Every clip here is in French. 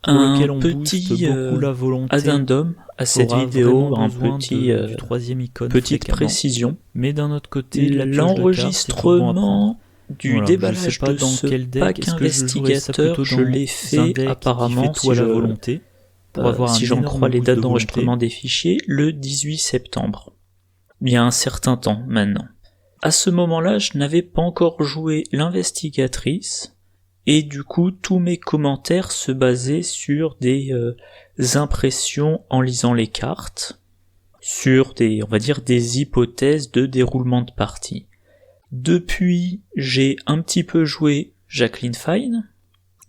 pour lequel on petit booste beaucoup la volonté, addendum à cette vidéo, un petit du troisième icône petite fréquemment. précision. Mais d'un autre côté, la pioche de cartes, c'est toujours bon à prendre. L'enregistrement du Voilà, déballage je sais pas de dans ce quel deck, pack est-ce que je jouerais ça investigateur, plutôt je dans l'ai un fait deck apparemment, qui fait tout à la volonté, pour avoir si un j'en énorme crois les boost dates de d'enregistrement volonté. des fichiers, le 18 septembre. Il y a un certain temps maintenant. À ce moment-là, je n'avais pas encore joué l'investigatrice, et du coup, tous mes commentaires se basaient sur des impressions en lisant les cartes, sur des, on va dire, des hypothèses de déroulement de partie. Depuis, j'ai un petit peu joué Jacqueline Fine,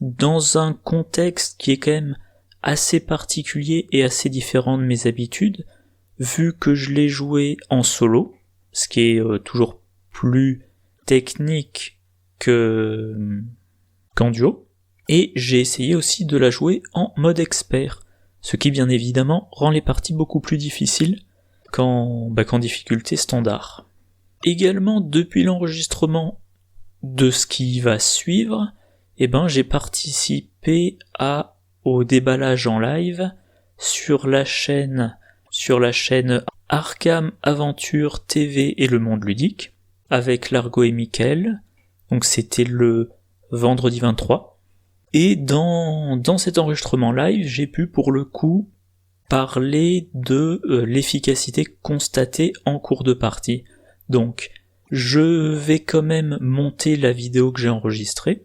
dans un contexte qui est quand même assez particulier et assez différent de mes habitudes, vu que je l'ai joué en solo, ce qui est toujours plus technique qu'en duo, et j'ai essayé aussi de la jouer en mode expert, ce qui bien évidemment rend les parties beaucoup plus difficiles qu'en difficulté standard. Également, depuis l'enregistrement de ce qui va suivre, j'ai participé au déballage en live sur la chaîne Arkham Aventure TV et le monde ludique, avec Largo et Mickaël. Donc c'était le vendredi 23. Et dans cet enregistrement live, j'ai pu pour le coup parler de l'efficacité constatée en cours de partie. Donc, je vais quand même monter la vidéo que j'ai enregistrée.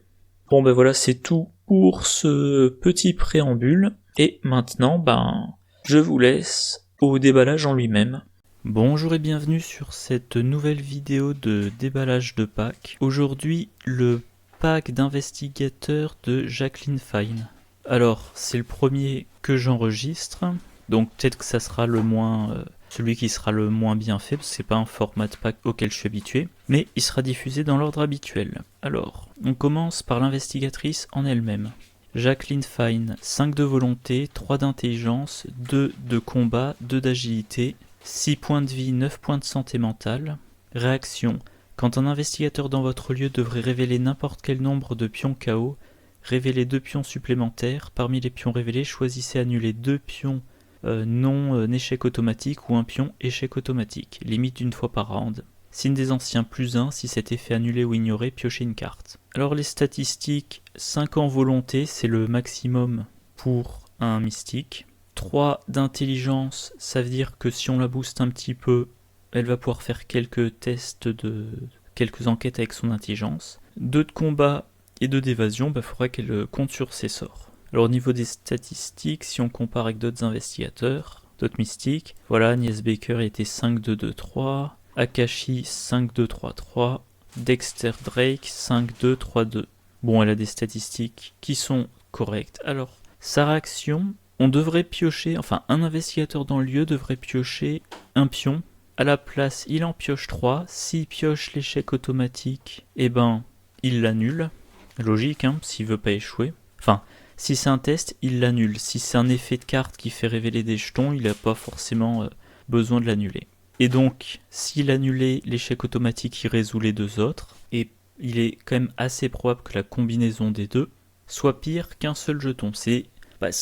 Bon voilà, c'est tout pour ce petit préambule. Et maintenant, je vous laisse au déballage en lui-même. Bonjour et bienvenue sur cette nouvelle vidéo de déballage de pack. Aujourd'hui, le pack d'investigateurs de Jacqueline Fine. Alors, c'est le premier que j'enregistre, donc peut-être que ça sera celui qui sera le moins bien fait, parce que c'est pas un format de pack auquel je suis habitué, mais il sera diffusé dans l'ordre habituel. Alors, on commence par l'investigatrice en elle-même. Jacqueline Fine, 5 de volonté, 3 d'intelligence, 2 de combat, 2 d'agilité, 6 points de vie, 9 points de santé mentale. Réaction. Quand un investigateur dans votre lieu devrait révéler n'importe quel nombre de pions KO, révélez 2 pions supplémentaires. Parmi les pions révélés, choisissez annuler 2 pions non échec automatique ou un pion échec automatique, limite d'une fois par round. Signe des anciens +1, si cet effet annulé ou ignoré, piochez une carte. Alors les statistiques, 5 en volonté, c'est le maximum pour un mystique. 3 d'intelligence, ça veut dire que si on la booste un petit peu, elle va pouvoir faire quelques enquêtes avec son intelligence. 2 de combat et 2 d'évasion, faudrait qu'elle compte sur ses sorts. Alors au niveau des statistiques, si on compare avec d'autres investigateurs, d'autres mystiques, voilà, Nies Baker était 5-2-2-3, Akashi 5-2-3-3, Dexter Drake 5-2-3-2. Bon, elle a des statistiques qui sont correctes. Alors, sa réaction, on devrait piocher, un investigateur dans le lieu devrait piocher un pion. À la place, il en pioche 3. S'il pioche l'échec automatique, il l'annule. Logique, s'il veut pas échouer. Si c'est un test, il l'annule. Si c'est un effet de carte qui fait révéler des jetons, il n'a pas forcément besoin de l'annuler. Et donc, s'il annulait l'échec automatique, il résout les 2 autres. Et il est quand même assez probable que la combinaison des 2 soit pire qu'un seul jeton. C'est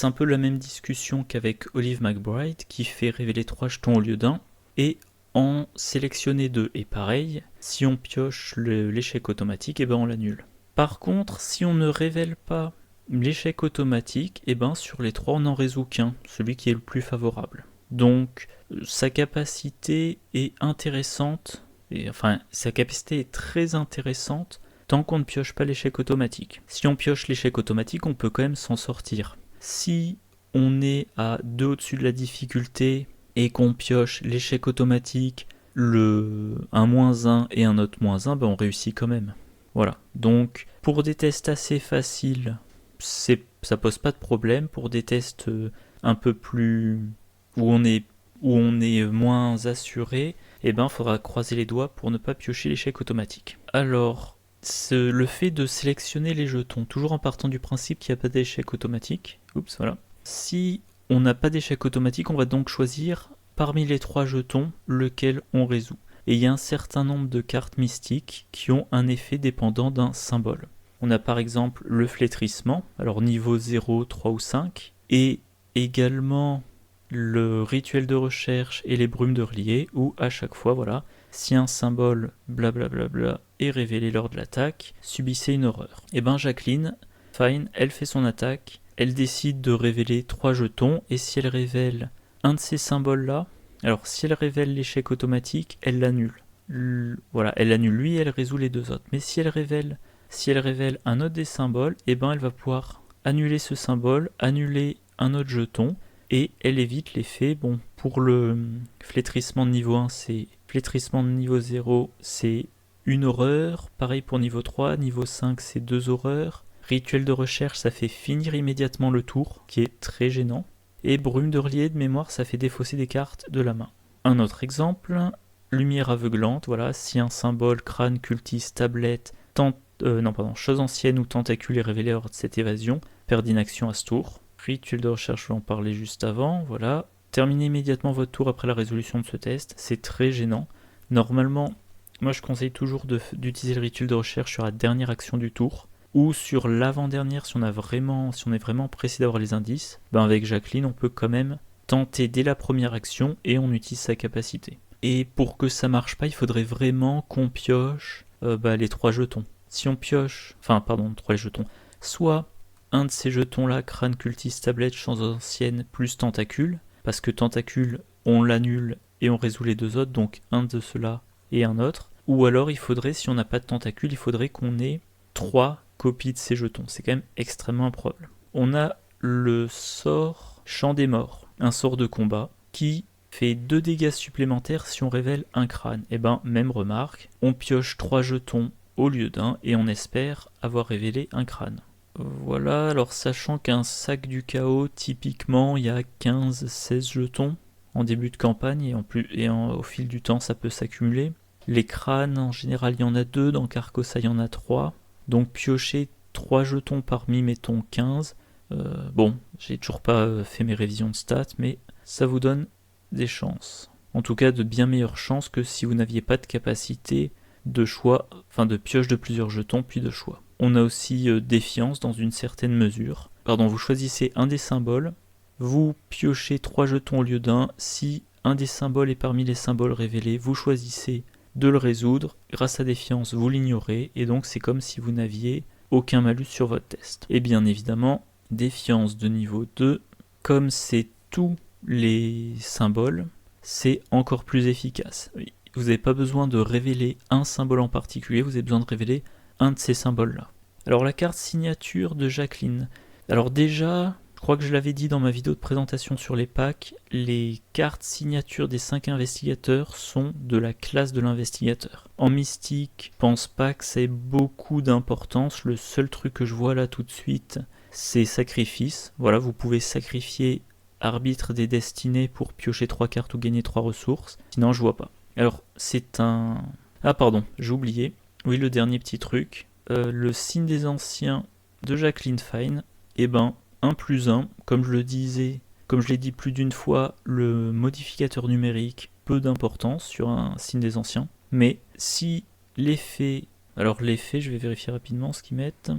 un peu la même discussion qu'avec Olive McBride, qui fait révéler 3 jetons au lieu d'un, et en sélectionner 2. Et pareil, si on pioche l'échec automatique, on l'annule. Par contre, si on ne révèle pas l'échec automatique, sur les 3 on n'en résout qu'un, celui qui est le plus favorable. Donc sa capacité est intéressante, sa capacité est très intéressante tant qu'on ne pioche pas l'échec automatique. Si on pioche l'échec automatique, on peut quand même s'en sortir. Si on est à 2 au-dessus de la difficulté et qu'on pioche l'échec automatique, un -1 et un autre -1, on réussit quand même. Voilà, donc pour des tests assez faciles, ça pose pas de problème. Pour des tests un peu plus où on est moins assuré, faudra croiser les doigts pour ne pas piocher l'échec automatique. Alors, le fait de sélectionner les jetons, toujours en partant du principe qu'il n'y a pas d'échec automatique. Si on n'a pas d'échec automatique, on va donc choisir parmi les 3 jetons lequel on résout. Et il y a un certain nombre de cartes mystiques qui ont un effet dépendant d'un symbole. On a par exemple le flétrissement, alors niveau 0, 3 ou 5, et également le rituel de recherche et les brumes de relier, où à chaque fois, voilà, si un symbole blablabla est révélé lors de l'attaque, subissez une horreur. Et ben Jacqueline, fine, elle fait son attaque, elle décide de révéler 3 jetons, et si elle révèle un de ces symboles-là, alors si elle révèle l'échec automatique, elle l'annule. Voilà, elle annule lui et elle résout les 2 autres. Mais si elle révèle un autre des symboles, et ben elle va pouvoir annuler ce symbole, annuler un autre jeton, et elle évite l'effet. Bon, pour le flétrissement de niveau 1, c'est flétrissement de niveau 0, c'est une horreur. Pareil pour niveau 3, niveau 5, c'est 2 horreurs. Rituel de recherche, ça fait finir immédiatement le tour, qui est très gênant. Et brume de relier de mémoire, ça fait défausser des cartes de la main. Un autre exemple, lumière aveuglante, voilà, si un symbole, crâne, cultiste, tablette, chose ancienne ou tentacule est révélé lors de cette évasion, perd d'inaction à ce tour. Rituel de recherche, je vais en parler juste avant, voilà. Terminez immédiatement votre tour après la résolution de ce test, c'est très gênant. Normalement, moi je conseille toujours d'utiliser le rituel de recherche sur la dernière action du tour, ou sur l'avant-dernière si on est vraiment pressé d'avoir les indices. Ben avec Jacqueline, on peut quand même tenter dès la première action et on utilise sa capacité. Et pour que ça marche pas, il faudrait vraiment qu'on pioche les 3 jetons. Si on pioche, 3 jetons, soit un de ces jetons-là, crâne, cultiste, tablette, chance ancienne, plus tentacule, parce que tentacule, on l'annule et on résout les 2 autres, donc un de ceux-là et un autre. Ou alors il faudrait, si on n'a pas de tentacule, il faudrait qu'on ait 3 copies de ces jetons. C'est quand même extrêmement improbable. On a le sort Chant des Morts, un sort de combat, qui fait 2 dégâts supplémentaires si on révèle un crâne. Et ben, même remarque, on pioche 3 jetons au lieu d'un et on espère avoir révélé un crâne. Voilà, alors sachant qu'un sac du chaos, typiquement, il y a 15-16 jetons en début de campagne et au fil du temps, ça peut s'accumuler. Les crânes, en général, il y en a 2, dans Carcosa, il y en a 3. Donc piocher 3 jetons parmi, mettons, 15. Bon, j'ai toujours pas fait mes révisions de stats, mais ça vous donne des chances. En tout cas, de bien meilleures chances que si vous n'aviez pas de capacité de choix, de pioche de plusieurs jetons, puis de choix. On a aussi défiance dans une certaine mesure. Vous choisissez un des symboles, vous piochez 3 jetons au lieu d'un. Si un des symboles est parmi les symboles révélés, vous choisissez de le résoudre. Grâce à défiance, vous l'ignorez, et donc c'est comme si vous n'aviez aucun malus sur votre test. Et bien évidemment, défiance de niveau 2, comme c'est tous les symboles, c'est encore plus efficace. Vous n'avez pas besoin de révéler un symbole en particulier, vous avez besoin de révéler un de ces symboles-là. Alors la carte signature de Jacqueline. Alors déjà, je crois que je l'avais dit dans ma vidéo de présentation sur les packs, les cartes signatures des 5 investigateurs sont de la classe de l'investigateur. En mystique, je pense pas que ça ait beaucoup d'importance. Le seul truc que je vois là tout de suite, c'est sacrifice. Voilà, vous pouvez sacrifier arbitre des destinées pour piocher 3 cartes ou gagner 3 ressources. Sinon, je vois pas. Alors, c'est un... Ah pardon, j'ai oublié. Oui, le dernier petit truc. Le signe des anciens de Jacqueline Fine, 1+1, comme je l'ai dit plus d'une fois, le modificateur numérique, peu d'importance sur un signe des anciens. Mais si l'effet... Alors l'effet, je vais vérifier rapidement ce qu'ils mettent.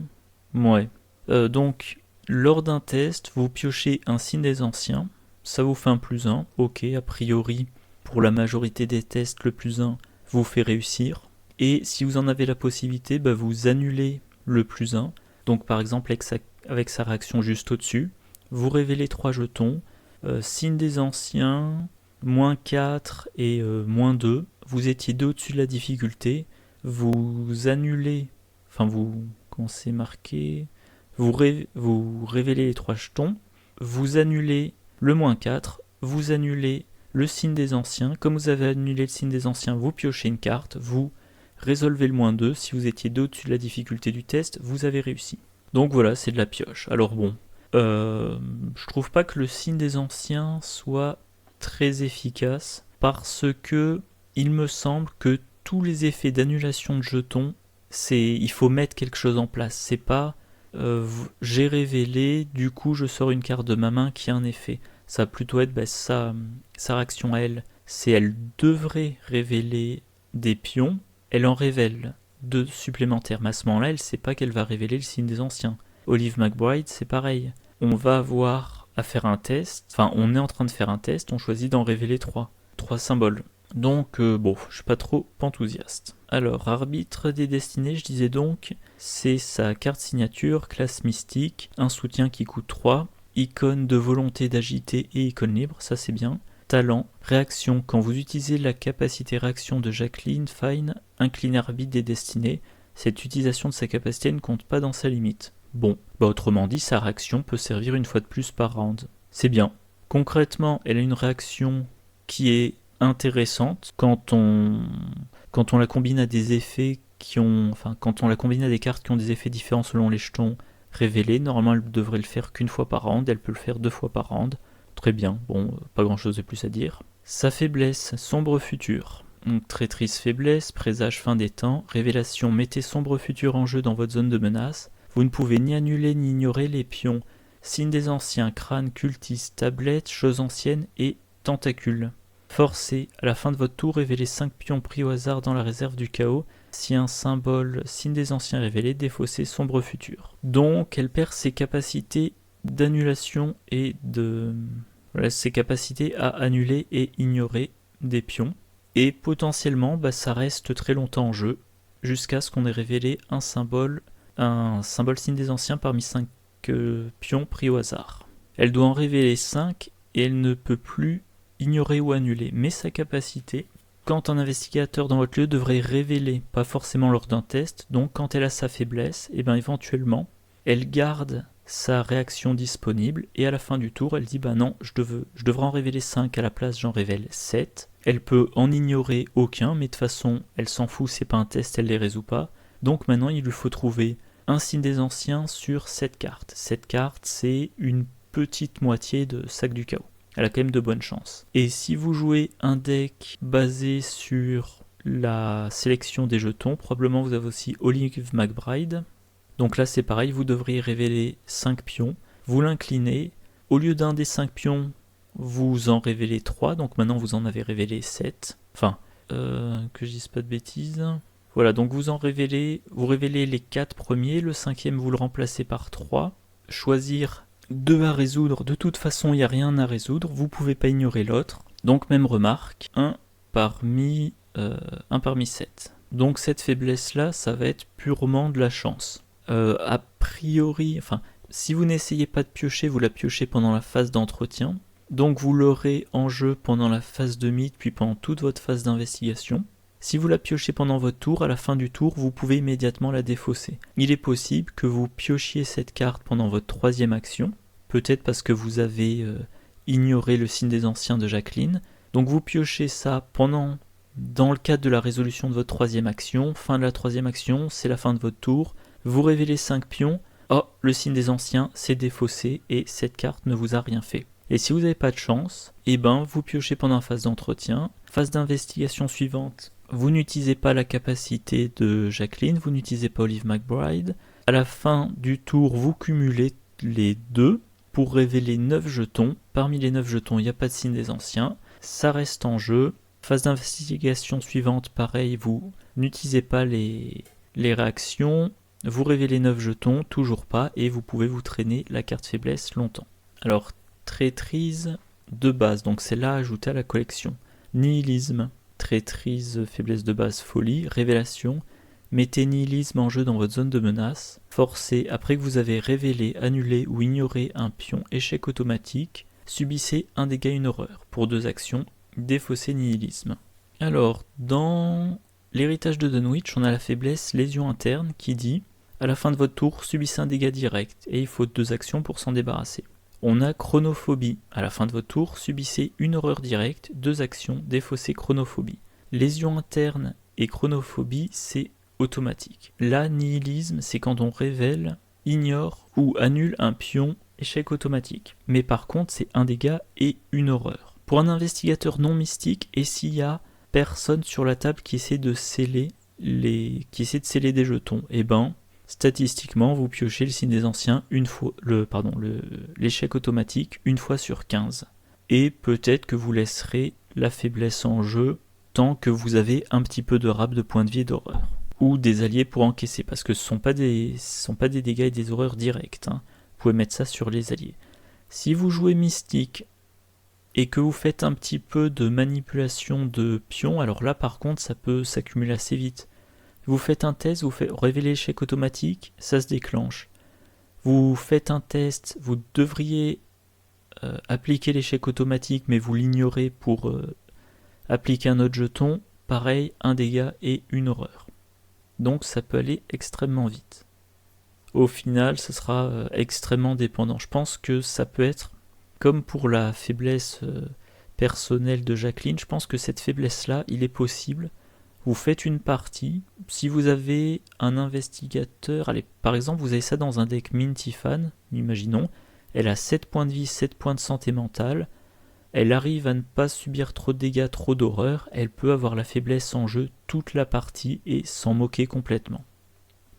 Ouais. Donc, lors d'un test, vous piochez un signe des anciens, ça vous fait un +1. Ok, a priori, pour la majorité des tests, le +1 vous fait réussir. Et si vous en avez la possibilité, vous annulez le +1. Donc par exemple avec sa réaction juste au-dessus, vous révélez 3 jetons, signe des anciens, -4 et -2. Vous étiez 2 au-dessus de la difficulté, vous annulez, comment c'est marqué, vous révélez les 3 jetons, vous annulez le -4, vous annulez le signe des anciens. Comme vous avez annulé le signe des anciens, vous piochez une carte, vous résolvez le -2, si vous étiez 2 au-dessus de la difficulté du test, vous avez réussi. Donc voilà, c'est de la pioche. Alors bon, je trouve pas que le signe des anciens soit très efficace, parce que il me semble que tous les effets d'annulation de jetons, il faut mettre quelque chose en place. C'est pas j'ai révélé, du coup je sors une carte de ma main qui a un effet. Ça va plutôt être sa réaction à elle, c'est elle devrait révéler des pions. Elle en révèle 2 supplémentaires. Mais à ce moment-là, elle ne sait pas qu'elle va révéler le signe des anciens. Olive McBride, c'est pareil. On va avoir à faire un test, enfin on est en train de faire un test, on choisit d'en révéler 3 symboles. Donc bon, je suis pas trop enthousiaste. Alors, arbitre des destinées, je disais donc, c'est sa carte signature, classe mystique, un soutien qui coûte 3, icône de volonté d'agiter et icône libre, ça c'est bien. Talent, réaction, quand vous utilisez la capacité réaction de Jacqueline Fine, incline arbitre des destinées, cette utilisation de sa capacité ne compte pas dans sa limite. Bon, autrement dit, sa réaction peut servir une fois de plus par round. C'est bien. Concrètement, elle a une réaction qui est intéressante quand on la combine à des effets quand on la combine à des cartes qui ont des effets différents selon les jetons révélés. Normalement, elle devrait le faire qu'une fois par round, elle peut le faire 2 fois par round. Très bien, bon, pas grand chose de plus à dire. Sa faiblesse, sombre futur. Donc, traîtrise faiblesse, présage fin des temps, révélation, mettez sombre futur en jeu dans votre zone de menace. Vous ne pouvez ni annuler ni ignorer les pions signes des anciens, crâne, cultistes, tablettes, choses anciennes et tentacules. Forcez, à la fin de votre tour, révélez 5 pions pris au hasard dans la réserve du chaos. Si un symbole signe des anciens révélé, défaussez sombre futur. Donc elle perd ses capacités d'annulation et ses capacités à annuler et ignorer des pions. Et potentiellement, ça reste très longtemps en jeu, jusqu'à ce qu'on ait révélé un symbole signe des anciens parmi 5 pions pris au hasard. Elle doit en révéler 5 et elle ne peut plus ignorer ou annuler, mais sa capacité, quand un investigateur dans votre lieu devrait révéler, pas forcément lors d'un test, donc quand elle a sa faiblesse, et éventuellement, elle garde sa réaction disponible, et à la fin du tour, elle dit non, je devrais en révéler 5, à la place j'en révèle 7. Elle peut en ignorer aucun, mais de toute façon, elle s'en fout, c'est pas un test, elle les résout pas. Donc maintenant, il lui faut trouver un signe des anciens sur cette carte. Cette carte, c'est une petite moitié de sac du chaos. Elle a quand même de bonnes chances. Et si vous jouez un deck basé sur la sélection des jetons, probablement vous avez aussi Olive McBride. Donc là c'est pareil, vous devriez révéler 5 pions, vous l'inclinez, au lieu d'un des 5 pions, vous en révélez 3, donc maintenant vous en avez révélé 7. Enfin, que je dise pas de bêtises. Voilà, donc vous révélez les 4 premiers, le 5e vous le remplacez par 3. Choisir 2 à résoudre, de toute façon il n'y a rien à résoudre, vous pouvez pas ignorer l'autre. Donc même remarque, 1 parmi 7. Donc cette faiblesse-là, ça va être purement de la chance. A priori, si vous n'essayez pas de piocher, vous la piochez pendant la phase d'entretien. Donc vous l'aurez en jeu pendant la phase de mythe, puis pendant toute votre phase d'investigation. Si vous la piochez pendant votre tour, à la fin du tour, vous pouvez immédiatement la défausser. Il est possible que vous piochiez cette carte pendant votre 3e action, peut-être parce que vous avez ignoré le signe des anciens de Jacqueline. Donc vous piochez ça dans le cadre de la résolution de votre 3e action. Fin de la 3e action, c'est la fin de votre tour. Vous révélez 5 pions. Oh, le signe des anciens, c'est défaussé et cette carte ne vous a rien fait. Et si vous n'avez pas de chance, vous piochez pendant la phase d'entretien. Phase d'investigation suivante, vous n'utilisez pas la capacité de Jacqueline, vous n'utilisez pas Olive McBride. À la fin du tour, vous cumulez les 2 pour révéler 9 jetons. Parmi les 9 jetons, il n'y a pas de signe des anciens. Ça reste en jeu. Phase d'investigation suivante, pareil, vous n'utilisez pas les réactions. Vous révélez 9 jetons, toujours pas, et vous pouvez vous traîner la carte faiblesse longtemps. Alors, traîtrise de base, donc c'est là ajouté à la collection. Nihilisme, traîtrise, faiblesse de base, folie, révélation. Mettez nihilisme en jeu dans votre zone de menace. Forcez, après que vous avez révélé, annulé ou ignoré un pion échec automatique, subissez un dégât, une horreur. Pour 2 actions, défaussez nihilisme. Alors, dans l'héritage de Dunwich, on a la faiblesse lésion interne qui dit à la fin de votre tour, subissez un dégât direct et il faut 2 actions pour s'en débarrasser. On a chronophobie. À la fin de votre tour, subissez une horreur directe, 2 actions, défaussez chronophobie. Lésion interne et chronophobie, c'est automatique. Là, nihilisme, c'est quand on révèle, ignore ou annule un pion échec automatique. Mais par contre, c'est un dégât et une horreur. Pour un investigateur non mystique, et s'il y a personne sur la table qui essaie de sceller des jetons, statistiquement, vous piochez le signe des anciens l'échec automatique une fois sur 15. Et peut-être que vous laisserez la faiblesse en jeu tant que vous avez un petit peu de rap de points de vie et d'horreur. ou des alliés pour encaisser, parce que ce sont pas des dégâts et des horreurs directs. Vous pouvez mettre ça sur les alliés. Si vous jouez mystique et que vous faites un petit peu de manipulation de pions, alors là par contre ça peut s'accumuler assez vite. Vous faites un test, vous révélez l'échec automatique, ça se déclenche. Vous faites un test, vous devriez appliquer l'échec automatique, mais vous l'ignorez pour appliquer un autre jeton, pareil, un dégât et une horreur. Donc ça peut aller extrêmement vite. Au final, ça sera extrêmement dépendant. Je pense que ça peut être, comme pour la faiblesse personnelle de Jacqueline, je pense que cette faiblesse-là, il est possible. Vous faites une partie, si vous avez un investigateur, allez, par exemple, vous avez ça dans un deck Minty-Fan, imaginons, elle a 7 points de vie, 7 points de santé mentale, elle arrive à ne pas subir trop de dégâts, trop d'horreur, elle peut avoir la faiblesse en jeu toute la partie et s'en moquer complètement.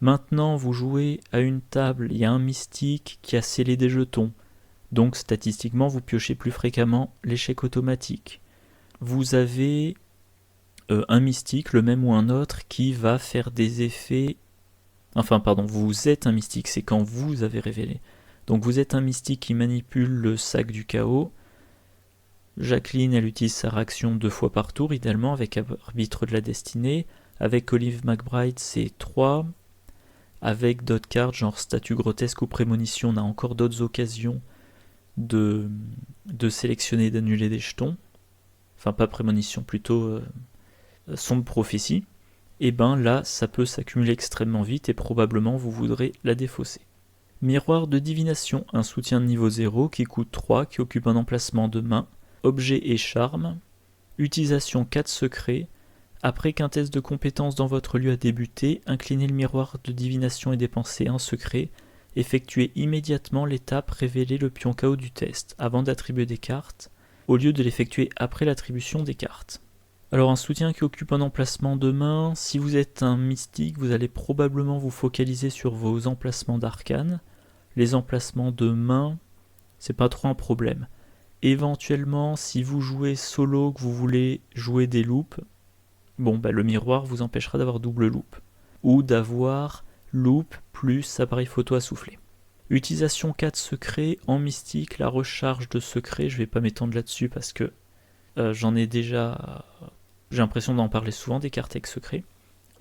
Maintenant, vous jouez à une table, il y a un mystique qui a scellé des jetons, donc statistiquement, vous piochez plus fréquemment l'échec automatique. Vous avez un mystique, le même ou un autre, qui va faire des effets... Enfin, pardon, vous êtes un mystique, c'est quand vous avez révélé. Donc vous êtes un mystique qui manipule le sac du chaos. Jacqueline, elle utilise sa réaction 2 fois par tour, idéalement, avec arbitre de la destinée. Avec Olive McBride, c'est 3. Avec d'autres cartes, genre statue grotesque ou prémonition, on a encore d'autres occasions de sélectionner et d'annuler des jetons. Enfin, pas prémonition, plutôt sombre prophétie. Et ben là, ça peut s'accumuler extrêmement vite et probablement vous voudrez la défausser. Miroir de divination, un soutien de niveau 0 qui coûte 3, qui occupe un emplacement de main, objet et charme. Utilisation 4 secrets. Après qu'un test de compétence dans votre lieu a débuté, inclinez le miroir de divination et dépensez un secret. Effectuez immédiatement l'étape révéler le pion KO du test avant d'attribuer des cartes, au lieu de l'effectuer après l'attribution des cartes. Alors un soutien qui occupe un emplacement de main, si vous êtes un mystique, vous allez probablement vous focaliser sur vos emplacements d'arcane. Les emplacements de main, c'est pas trop un problème. Éventuellement, si vous jouez solo, que vous voulez jouer des loops, le miroir vous empêchera d'avoir double loop. Ou d'avoir loop plus appareil photo à souffler. Utilisation 4 secrets, en mystique, la recharge de secrets, je vais pas m'étendre là-dessus parce que j'en ai déjà... J'ai l'impression d'en parler souvent des cartes avec secrets.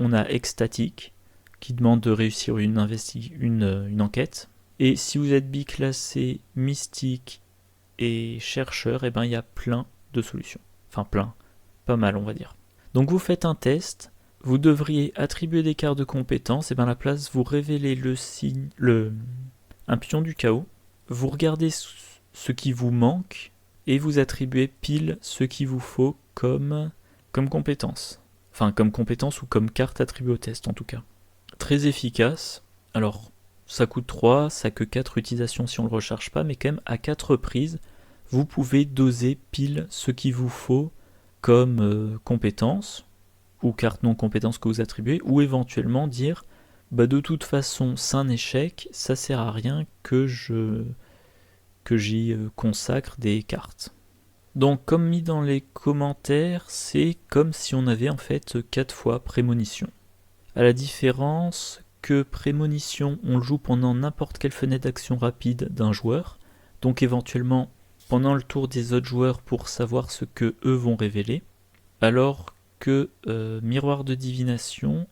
On a extatique, qui demande de réussir une enquête. Et si vous êtes biclassé, mystique et chercheur, il y a plein de solutions. Enfin plein, pas mal on va dire. Donc vous faites un test, vous devriez attribuer des cartes de compétences, et à la place vous révélez un pion du chaos, vous regardez ce qui vous manque, et vous attribuez pile ce qu'il vous faut comme compétence. Enfin, comme compétence ou comme carte attribuée au test en tout cas. Très efficace. Alors, ça coûte 3, ça a que 4 utilisations si on ne le recharge pas, mais quand même à 4 reprises, vous pouvez doser pile ce qu'il vous faut comme compétence, ou carte non compétence que vous attribuez, ou éventuellement dire, de toute façon, c'est un échec, ça sert à rien que j'y consacre des cartes. Donc comme mis dans les commentaires, c'est comme si on avait en fait 4 fois prémonition. À la différence que prémonition, on le joue pendant n'importe quelle fenêtre d'action rapide d'un joueur, donc éventuellement pendant le tour des autres joueurs pour savoir ce que eux vont révéler, alors que miroir de divination,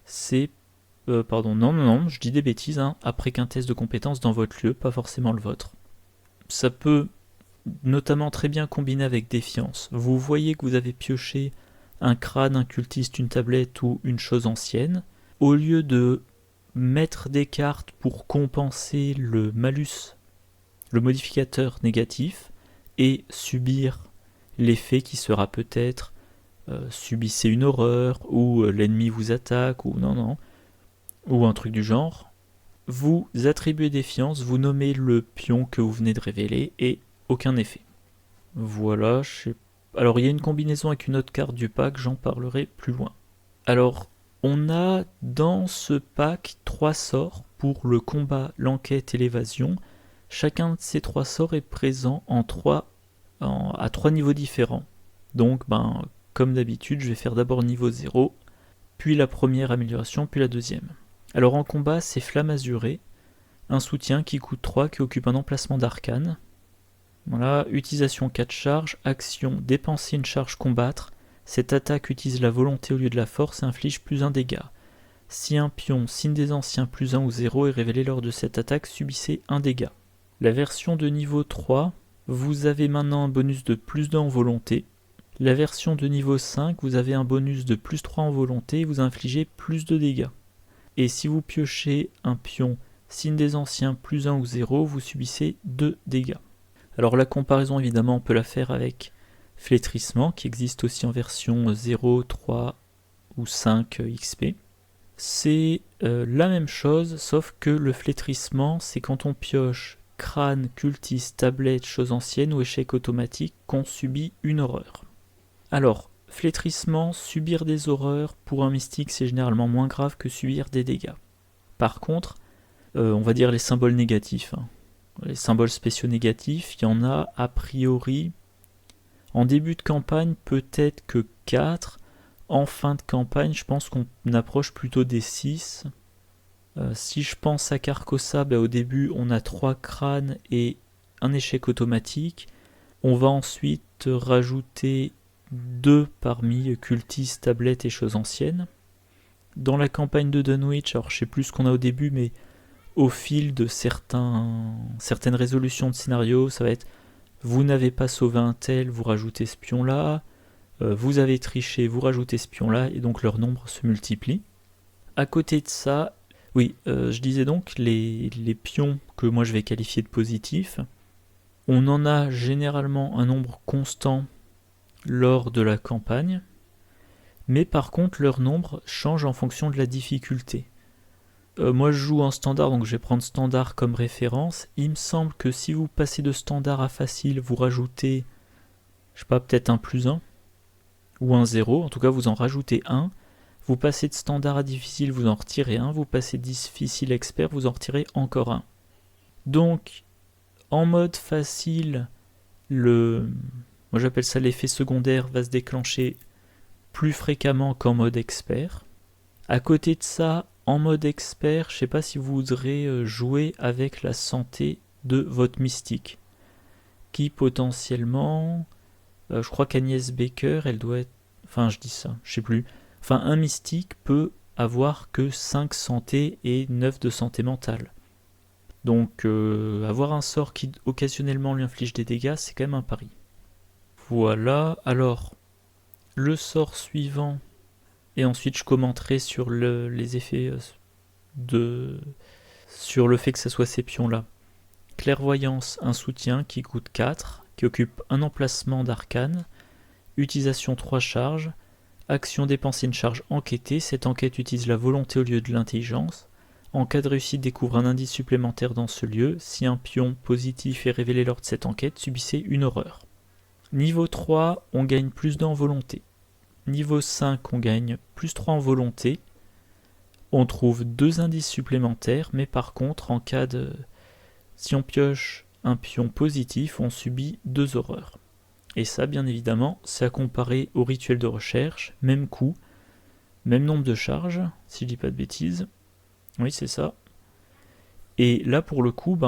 c'est... non, je dis des bêtises, après qu'un test de compétence dans votre lieu, pas forcément le vôtre. Ça peut notamment très bien combiner avec défiance. Vous voyez que vous avez pioché un crâne, un cultiste, une tablette ou une chose ancienne. Au lieu de mettre des cartes pour compenser le malus, le modificateur négatif, et subir l'effet qui sera peut-être subissez une horreur, ou l'ennemi vous attaque, ou ou un truc du genre, vous attribuez défiance, vous nommez le pion que vous venez de révéler, et aucun effet. Voilà, alors il y a une combinaison avec une autre carte du pack, j'en parlerai plus loin. Alors, on a dans ce pack 3 sorts pour le combat, l'enquête et l'évasion. Chacun de ces 3 sorts est présent à 3 niveaux différents. Donc, comme d'habitude, je vais faire d'abord niveau 0, puis la première amélioration, puis la deuxième. Alors en combat, c'est Flamme Azurée, un soutien qui coûte 3, qui occupe un emplacement d'arcane. Voilà, utilisation 4 charges, action, dépenser une charge combattre. Cette attaque utilise la volonté au lieu de la force et inflige plus 1 dégât. Si un pion, signe des anciens plus 1 ou 0 est révélé lors de cette attaque, subissez 1 dégât. La version de niveau 3, vous avez maintenant un bonus de plus 2 en volonté. La version de niveau 5, vous avez un bonus de plus 3 en volonté et vous infligez plus de dégâts. Et si vous piochez un pion, signe des anciens plus 1 ou 0, vous subissez 2 dégâts. Alors la comparaison évidemment on peut la faire avec Flétrissement qui existe aussi en version 0, 3 ou 5 XP. C'est la même chose sauf que le Flétrissement c'est quand on pioche crâne, cultiste, tablette, chose ancienne ou échec automatique qu'on subit une horreur. Alors Flétrissement, subir des horreurs pour un mystique c'est généralement moins grave que subir des dégâts. Par contre, on va dire les symboles négatifs. Les symboles spéciaux négatifs, il y en a a priori, en début de campagne, peut-être que 4. En fin de campagne, je pense qu'on approche plutôt des 6. Si je pense à Carcosa, au début, on a 3 crânes et un échec automatique. On va ensuite rajouter 2 parmi cultistes, tablettes et choses anciennes. Dans la campagne de Dunwich, alors je sais plus ce qu'on a au début, mais au fil de certaines résolutions de scénario, ça va être vous n'avez pas sauvé un tel, vous rajoutez ce pion-là, vous avez triché, vous rajoutez ce pion-là, et donc leur nombre se multiplie. À côté de ça, oui, je disais donc, les pions que moi je vais qualifier de positifs, on en a généralement un nombre constant lors de la campagne, mais par contre leur nombre change en fonction de la difficulté. Moi je joue en standard, donc je vais prendre standard comme référence. Il me semble que si vous passez de standard à facile, vous rajoutez, je sais pas, peut-être un plus 1 ou un 0, en tout cas vous en rajoutez 1. Vous passez de standard à difficile, vous en retirez 1. Vous passez de difficile à expert, vous en retirez encore 1. Donc en mode facile, moi j'appelle ça l'effet secondaire, va se déclencher plus fréquemment qu'en mode expert. À côté de ça, en mode expert, je ne sais pas si vous voudrez jouer avec la santé de votre mystique, qui potentiellement, je crois qu'Agnès Baker, elle doit être, enfin je dis ça, je sais plus, enfin un mystique peut avoir que 5 santé et 9 de santé mentale. Donc avoir un sort qui occasionnellement lui inflige des dégâts, c'est quand même un pari. Voilà, alors le sort suivant, et ensuite je commenterai sur les effets sur le fait que ce soit ces pions-là. Clairvoyance, un soutien qui coûte 4, qui occupe un emplacement d'arcane. Utilisation 3 charges. Action dépenser une charge enquêtée. Cette enquête utilise la volonté au lieu de l'intelligence. En cas de réussite, découvre un indice supplémentaire dans ce lieu. Si un pion positif est révélé lors de cette enquête, subissez une horreur. Niveau 3, on gagne plus d'1 en volonté. Niveau 5, on gagne plus 3 en volonté. On trouve 2 indices supplémentaires, mais par contre, en cas de... si on pioche un pion positif, on subit 2 horreurs. Et ça, bien évidemment, c'est à comparer au rituel de recherche, même coût, même nombre de charges, si je dis pas de bêtises. Oui, c'est ça. Et là, pour le coup,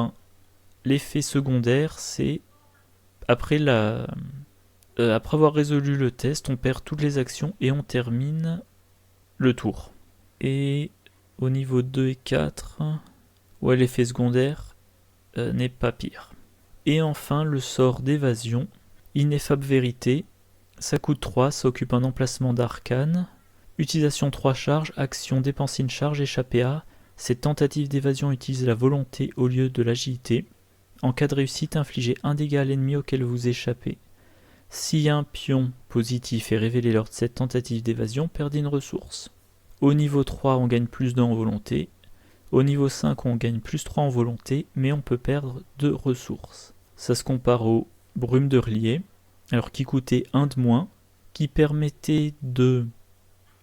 l'effet secondaire, c'est après avoir résolu le test, on perd toutes les actions et on termine le tour. Et au niveau 2 et 4, ouais, l'effet secondaire n'est pas pire. Et enfin, le sort d'évasion, ineffable vérité, ça coûte 3, ça occupe un emplacement d'arcane. Utilisation 3 charges, action dépenser une charge, échapper à. Cette tentative d'évasion utilise la volonté au lieu de l'agilité. En cas de réussite, infligez 1 dégât à l'ennemi auquel vous échappez. Si un pion positif est révélé lors de cette tentative d'évasion, perdez une ressource. Au niveau 3, on gagne plus 2 en volonté. Au niveau 5, on gagne plus 3 en volonté, mais on peut perdre 2 ressources. Ça se compare au brume de relier, alors qui coûtait 1 de moins, qui permettait de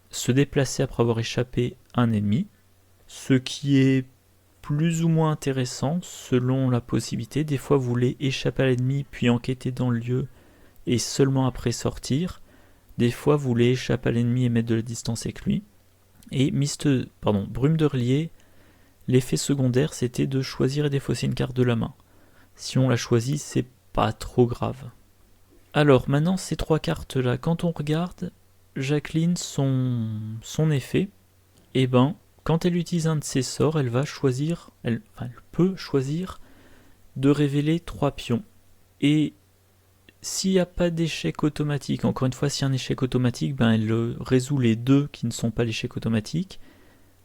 se déplacer après avoir échappé à un ennemi, ce qui est plus ou moins intéressant selon la possibilité. Des fois, vous voulez échapper à l'ennemi, puis enquêter dans le lieu, et seulement après sortir. Des fois, vous voulez échapper à l'ennemi et mettre de la distance avec lui. Et Brume de Relier, l'effet secondaire c'était de choisir et défausser une carte de la main. Si on la choisit, c'est pas trop grave. Alors maintenant ces 3 cartes là, quand on regarde Jacqueline son effet, et quand elle utilise un de ses sorts, elle peut choisir de révéler 3 pions. Et s'il n'y a pas d'échec automatique, encore une fois, s'il y a un échec automatique, elle résout les 2 qui ne sont pas l'échec automatique.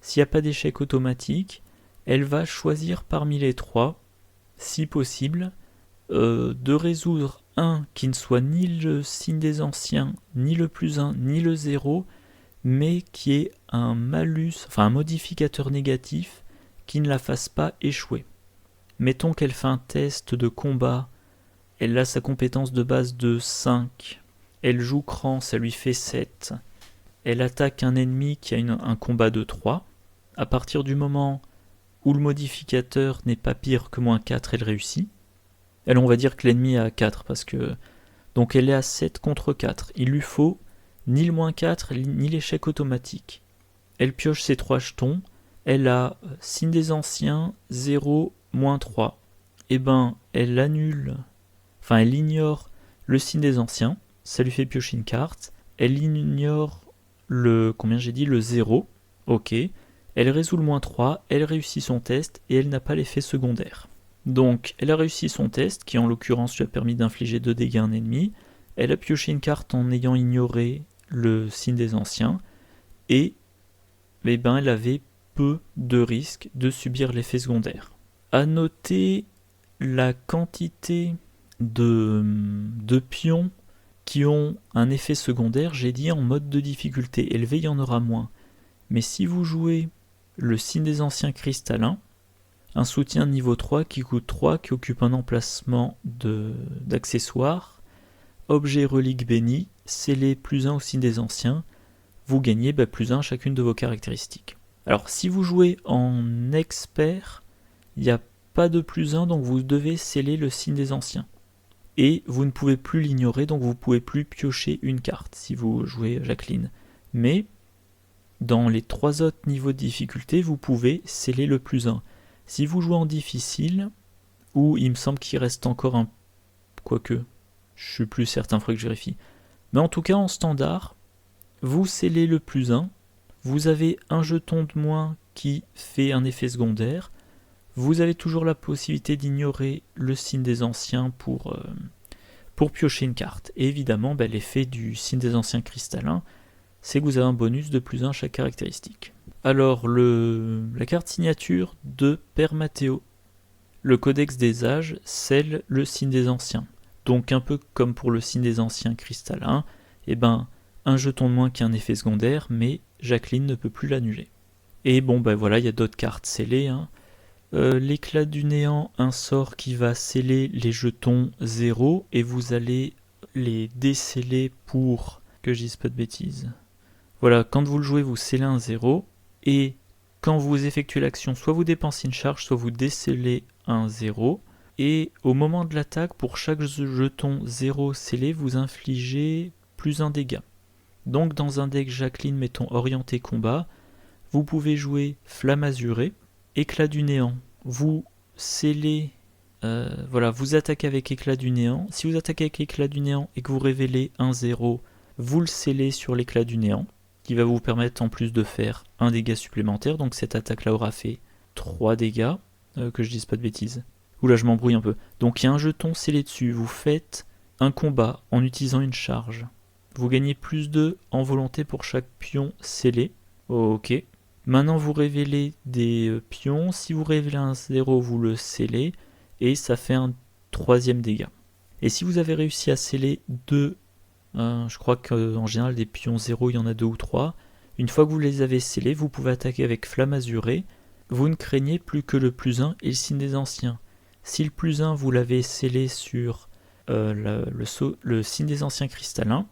S'il n'y a pas d'échec automatique, elle va choisir parmi les 3, si possible, de résoudre un qui ne soit ni le signe des anciens, ni le +1, ni le 0, mais qui est un malus, un modificateur négatif qui ne la fasse pas échouer. Mettons qu'elle fait un test de combat, elle a sa compétence de base de 5, elle joue cran, ça lui fait 7, elle attaque un ennemi qui a un combat de 3, à partir du moment où le modificateur n'est pas pire que -4, elle réussit. Elle, on va dire que l'ennemi est à 4, parce que... Donc elle est à 7 contre 4, il lui faut ni le -4, ni l'échec automatique. Elle pioche ses 3 jetons, elle a signe des anciens, 0, -3. Elle annule, elle ignore le signe des anciens, ça lui fait piocher une carte, elle ignore le 0, ok, elle résout le -3, elle réussit son test et elle n'a pas l'effet secondaire. Donc elle a réussi son test, qui en l'occurrence lui a permis d'infliger 2 dégâts à un ennemi, elle a pioché une carte en ayant ignoré le signe des anciens, et elle avait peu de risque de subir l'effet secondaire. À noter la quantité de pions qui ont un effet secondaire, j'ai dit en mode de difficulté élevé, il y en aura moins. Mais si vous jouez le signe des anciens cristallins, un soutien niveau 3 qui coûte 3, qui occupe un emplacement d'accessoires, objet relique béni, scellé +1 au signe des anciens, vous gagnez +1 chacune de vos caractéristiques. Alors si vous jouez en expert, il n'y a pas de +1, donc vous devez sceller le signe des anciens. Et vous ne pouvez plus l'ignorer, donc vous ne pouvez plus piocher une carte si vous jouez Jacqueline. Mais dans les 3 autres niveaux de difficulté, vous pouvez sceller le +1. Si vous jouez en difficile, ou il me semble qu'il reste encore un... Quoique, je suis plus certain, il faudrait que je vérifie. Mais en tout cas, en standard, vous scellez le +1, vous avez un jeton de moins qui fait un effet secondaire, vous avez toujours la possibilité d'ignorer le signe des anciens pour piocher une carte. Et évidemment, l'effet du signe des anciens cristallins, c'est que vous avez un bonus de +1 à chaque caractéristique. Alors, la carte signature de Père Mathéo. Le codex des âges scelle le signe des anciens. Donc un peu comme pour le signe des anciens cristallins, un jeton de moins qui a un effet secondaire, mais Jacqueline ne peut plus l'annuler. Et il y a d'autres cartes scellées. L'éclat du néant, un sort qui va sceller les jetons 0, et vous allez les déceler pour que je dise pas de bêtises. Voilà, quand vous le jouez, vous scellez un 0, et quand vous effectuez l'action, soit vous dépensez une charge, soit vous décellez un 0, et au moment de l'attaque, pour chaque jeton 0 scellé, vous infligez +1 dégât. Donc dans un deck Jacqueline, mettons orienté combat, vous pouvez jouer Flamme Azurée, Éclat du néant, vous scellez, vous attaquez avec Éclat du néant. Si vous attaquez avec Éclat du néant et que vous révélez un 0, vous le scellez sur l'Éclat du néant, qui va vous permettre en plus de faire un dégât supplémentaire. Donc cette attaque-là aura fait 3 dégâts, que je dise pas de bêtises. Oula, je m'embrouille un peu. Donc il y a un jeton scellé dessus, vous faites un combat en utilisant une charge. Vous gagnez +2 en volonté pour chaque pion scellé. Ok. Maintenant vous révélez des pions, si vous révélez un 0, vous le scellez, et ça fait un 3e dégât. Et si vous avez réussi à sceller 2, je crois qu'en général des pions 0, il y en a 2 ou 3, une fois que vous les avez scellés, vous pouvez attaquer avec Flamme Azurée, vous ne craignez plus que le +1 et le signe des anciens. Si le +1 vous l'avez scellé sur le signe des anciens cristallins,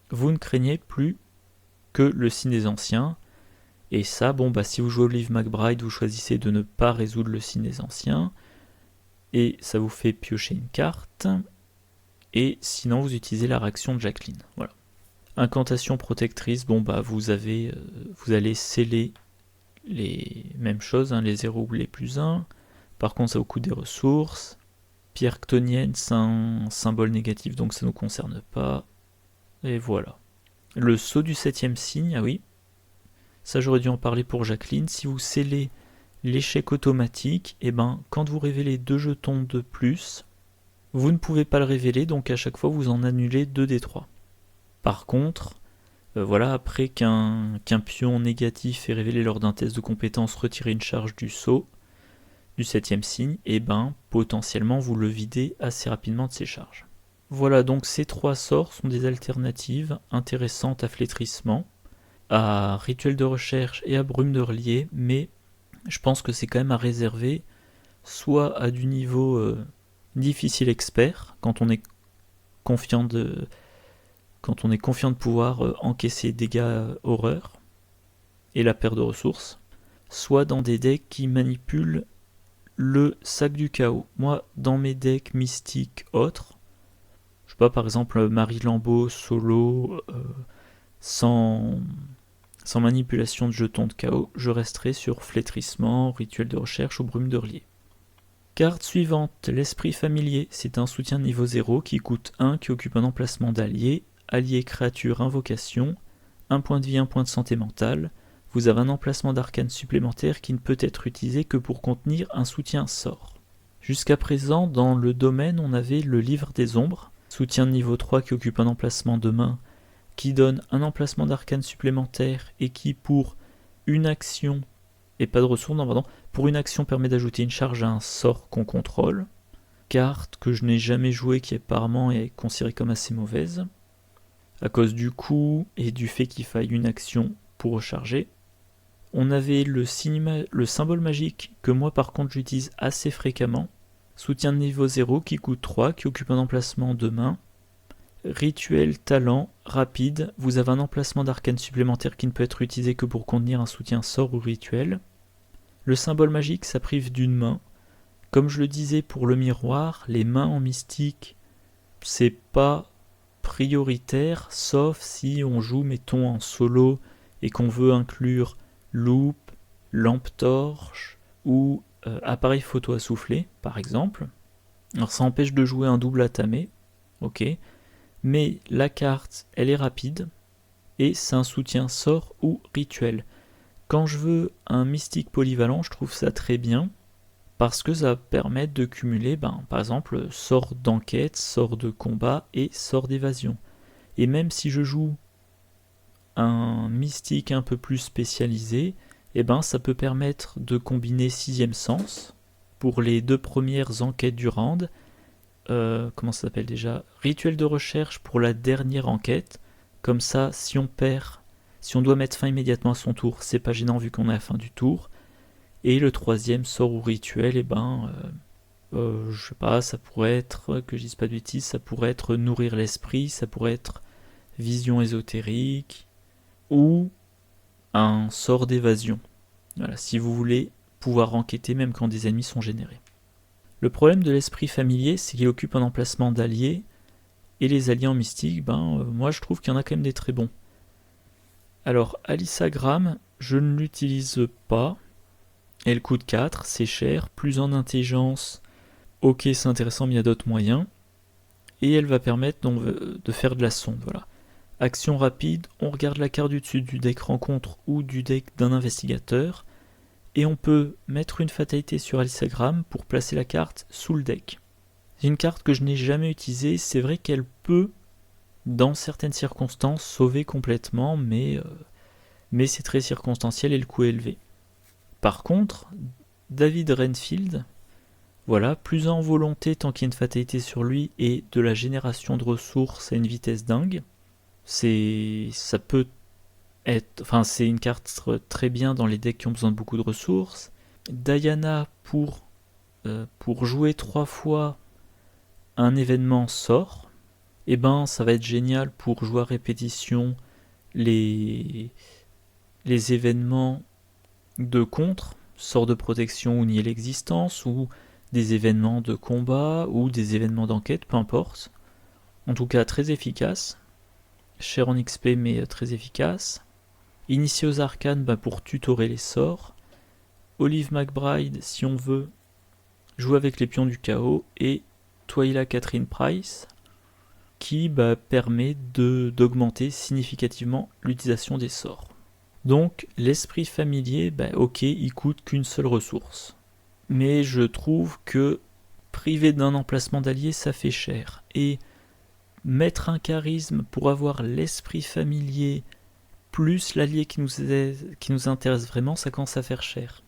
vous ne craignez plus que le signe des anciens. Et ça, si vous jouez Olive McBride, vous choisissez de ne pas résoudre le signe des anciens, et ça vous fait piocher une carte, et sinon vous utilisez la réaction de Jacqueline. Voilà. Incantation protectrice, bon bah vous allez sceller les mêmes choses, hein, les 0 ou les +1. Par contre ça vous coûte des ressources. Pierre ctonienne, c'est un symbole négatif, donc ça ne nous concerne pas. Et voilà. Le sceau du 7e signe, ah oui. Ça j'aurais dû en parler pour Jacqueline. Si vous scellez l'échec automatique, et ben quand vous révélez 2 jetons de plus, vous ne pouvez pas le révéler, donc à chaque fois vous en annulez 2 des 3. Par contre, voilà, après qu'un pion négatif est révélé lors d'un test de compétence, retirez une charge du sceau du 7e signe, et ben potentiellement vous le videz assez rapidement de ses charges. Voilà, donc ces 3 sorts sont des alternatives intéressantes à Flétrissement, à Rituel de recherche et à Brume de relier, mais je pense que c'est quand même à réserver soit à du niveau difficile expert, quand on est confiant de pouvoir encaisser dégâts horreurs et la perte de ressources, soit dans des decks qui manipulent le sac du chaos. Moi, dans mes decks mystiques autres, je sais pas, par exemple Marie Lambeau solo, sans manipulation de jetons de chaos, je resterai sur Flétrissement, Rituel de recherche ou Brume de relier. Carte suivante, l'esprit familier, c'est un soutien niveau 0 qui coûte 1, qui occupe un emplacement d'allié, allié créature invocation, 1 point de vie, 1 point de santé mentale. Vous avez un emplacement d'arcane supplémentaire qui ne peut être utilisé que pour contenir un soutien sort. Jusqu'à présent, dans le domaine, on avait le livre des ombres, soutien de niveau 3 qui occupe un emplacement de main, qui donne un emplacement d'arcane supplémentaire et qui, pour une action, et pas de ressources, non, pardon, pour une action permet d'ajouter une charge à un sort qu'on contrôle. Carte que je n'ai jamais jouée, qui apparemment est considérée comme assez mauvaise, à cause du coût et du fait qu'il faille une action pour recharger. On avait le symbole magique, que moi par contre j'utilise assez fréquemment. Soutien de niveau 0 qui coûte 3, qui occupe un emplacement de main. Rituel, talent, rapide, vous avez un emplacement d'arcane supplémentaire qui ne peut être utilisé que pour contenir un soutien sort ou rituel. Le symbole magique, ça prive d'une main. Comme je le disais pour le miroir, les mains en mystique, c'est pas prioritaire, sauf si on joue, mettons, en solo et qu'on veut inclure loupe, lampe torche ou appareil photo à souffler, par exemple. Alors ça empêche de jouer un double atamé, ok, mais la carte, elle est rapide et c'est un soutien sort ou rituel. Quand je veux un mystique polyvalent, je trouve ça très bien parce que ça permet de cumuler, par exemple, sort d'enquête, sort de combat et sort d'évasion. Et même si je joue un mystique un peu plus spécialisé, ça peut permettre de combiner 6e sens pour les 2 premières enquêtes du round. Comment ça s'appelle déjà ? Rituel de recherche pour la dernière enquête. Comme ça, si on doit mettre fin immédiatement à son tour, c'est pas gênant vu qu'on est à la fin du tour. Et le 3e sort ou rituel, je sais pas, ça pourrait être, que je dise pas de bêtises, ça pourrait être nourrir l'esprit, ça pourrait être vision ésotérique, ou un sort d'évasion. Voilà, si vous voulez pouvoir enquêter même quand des ennemis sont générés. Le problème de l'esprit familier, c'est qu'il occupe un emplacement d'alliés, et les alliés en mystique, moi je trouve qu'il y en a quand même des très bons. Alors, Alisagram, je ne l'utilise pas, elle coûte 4, c'est cher, plus en intelligence, ok c'est intéressant mais il y a d'autres moyens, et elle va permettre donc de faire de la sonde, voilà. Action rapide, on regarde la carte du dessus du deck rencontre ou du deck d'un investigateur, et on peut mettre une fatalité sur Alisagram pour placer la carte sous le deck. C'est une carte que je n'ai jamais utilisée, c'est vrai qu'elle peut, dans certaines circonstances, sauver complètement, mais c'est très circonstanciel et le coût est élevé. Par contre, David Renfield, voilà, plus en volonté tant qu'il y a une fatalité sur lui et de la génération de ressources à une vitesse dingue, c'est une carte très bien dans les decks qui ont besoin de beaucoup de ressources. Diana pour jouer 3 fois un événement sort, ça va être génial pour jouer à répétition les événements de contre, sort de protection ou nier l'existence, ou des événements de combat, ou des événements d'enquête, peu importe. En tout cas, très efficace. cher en XP mais très efficace. Initié aux arcanes pour tutorer les sorts. Olive McBride si on veut jouer avec les pions du chaos. Et Twyla Catherine Price qui permet d'augmenter significativement l'utilisation des sorts. Donc l'esprit familier, ok, il coûte qu'une seule ressource. Mais je trouve que privé d'un emplacement d'allié, ça fait cher. Et mettre un charisme pour avoir l'esprit familier plus l'allié qui nous intéresse vraiment, ça commence à faire cher.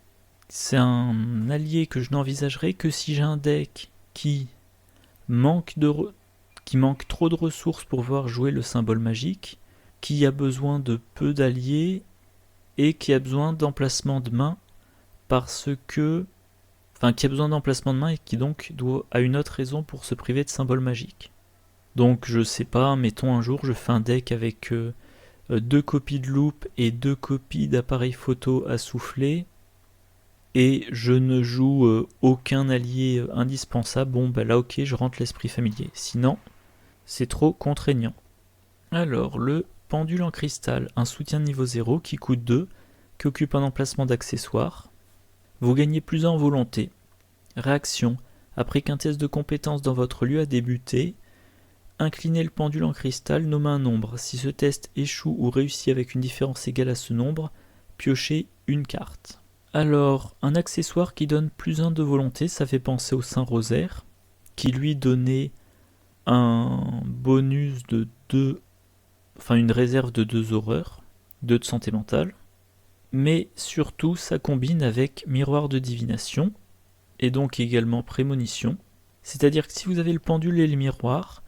C'est un allié que je n'envisagerai que si j'ai un deck qui manque trop de ressources pour pouvoir jouer le symbole magique, qui a besoin de peu d'alliés et qui a besoin d'emplacement de main qui a besoin d'emplacement de main et qui donc a une autre raison pour se priver de symboles magiques. Donc je sais pas, mettons un jour je fais un deck avec 2 copies de loupe et 2 copies d'appareil photo à souffler et je ne joue aucun allié indispensable, là ok, je rentre l'esprit familier. Sinon, c'est trop contraignant. Alors, le pendule en cristal, un soutien de niveau 0 qui coûte 2, qui occupe un emplacement d'accessoire. Vous gagnez plus en volonté. Réaction, après qu'un test de compétence dans votre lieu a débuté, inclinez le pendule en cristal, nommez un nombre. Si ce test échoue ou réussit avec une différence égale à ce nombre, piochez une carte. Alors, un accessoire qui donne plus 1 de volonté, ça fait penser au Saint-Rosaire, qui lui donnait un bonus de 2, une réserve de 2 horreurs, 2 de santé mentale. Mais surtout, ça combine avec miroir de divination, et donc également prémonition. C'est-à-dire que si vous avez le pendule et le miroir,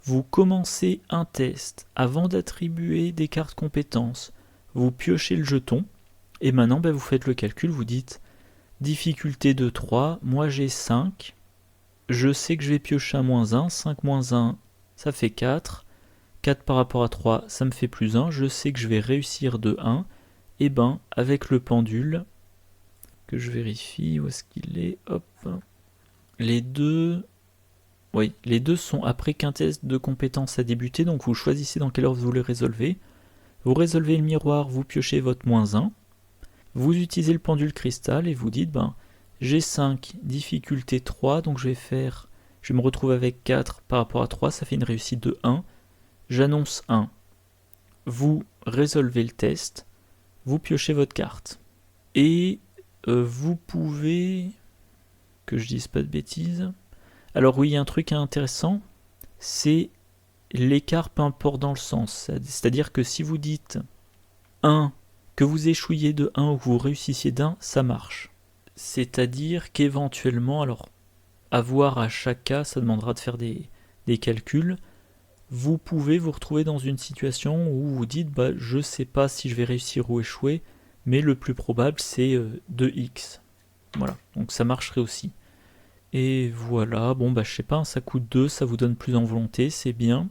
vous commencez un test avant d'attribuer des cartes compétences, vous piochez le jeton, et maintenant vous faites le calcul, vous dites difficulté de 3, moi j'ai 5, je sais que je vais piocher un -1, 5 -1, ça fait 4, 4 par rapport à 3, ça me fait plus 1, je sais que je vais réussir de 1, et avec le pendule, que je vérifie, où est-ce qu'il est, hop, les deux sont après qu'un test de compétence a débuté, donc vous choisissez dans quelle heure vous le résolvez, vous résolvez le miroir, vous piochez votre -1, vous utilisez le pendule cristal et vous dites j'ai 5, difficulté 3, donc je me retrouve avec 4 par rapport à 3, ça fait une réussite de 1, j'annonce 1, vous résolvez le test, vous piochez votre carte. Et vous pouvez, que je dise pas de bêtises, alors oui, il y a un truc intéressant, c'est l'écart peu importe dans le sens, c'est-à-dire que si vous dites 1, que vous échouiez de 1 ou que vous réussissiez d'1, ça marche. C'est-à-dire qu'éventuellement, alors à voir à chaque cas, ça demandera de faire des calculs, vous pouvez vous retrouver dans une situation où vous dites je sais pas si je vais réussir ou échouer, mais le plus probable c'est 2x. Voilà, donc ça marcherait aussi. Et voilà, je sais pas, ça coûte 2, ça vous donne plus en volonté, c'est bien.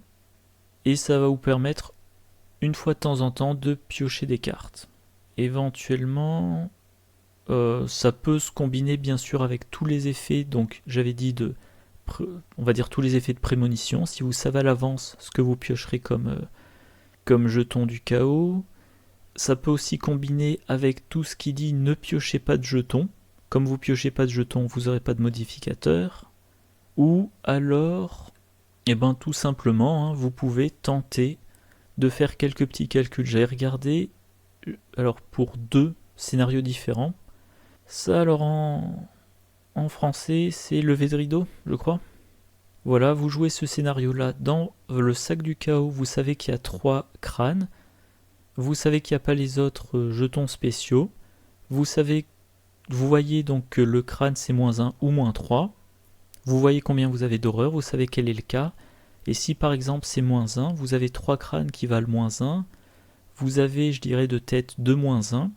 Et ça va vous permettre, une fois de temps en temps, de piocher des cartes. Éventuellement, ça peut se combiner bien sûr avec tous les effets, donc j'avais dit on va dire tous les effets de prémonition, si vous savez à l'avance ce que vous piocherez comme jeton du chaos. Ça peut aussi combiner avec tout ce qui dit ne piochez pas de jetons. Comme vous piochez pas de jetons, vous n'aurez pas de modificateur. Ou alors, tout simplement, vous pouvez tenter de faire quelques petits calculs. J'ai regardé, alors pour 2 scénarios différents. Ça, alors en français, c'est lever de rideau, je crois. Voilà, vous jouez ce scénario-là dans le sac du chaos. Vous savez qu'il y a 3 crânes. Vous savez qu'il n'y a pas les autres jetons spéciaux. Vous voyez donc que le crâne c'est -1 ou -3. Vous voyez combien vous avez d'horreur, vous savez quel est le cas. Et si par exemple c'est -1, vous avez 3 crânes qui valent -1. Vous avez, je dirais, de tête 2 -1.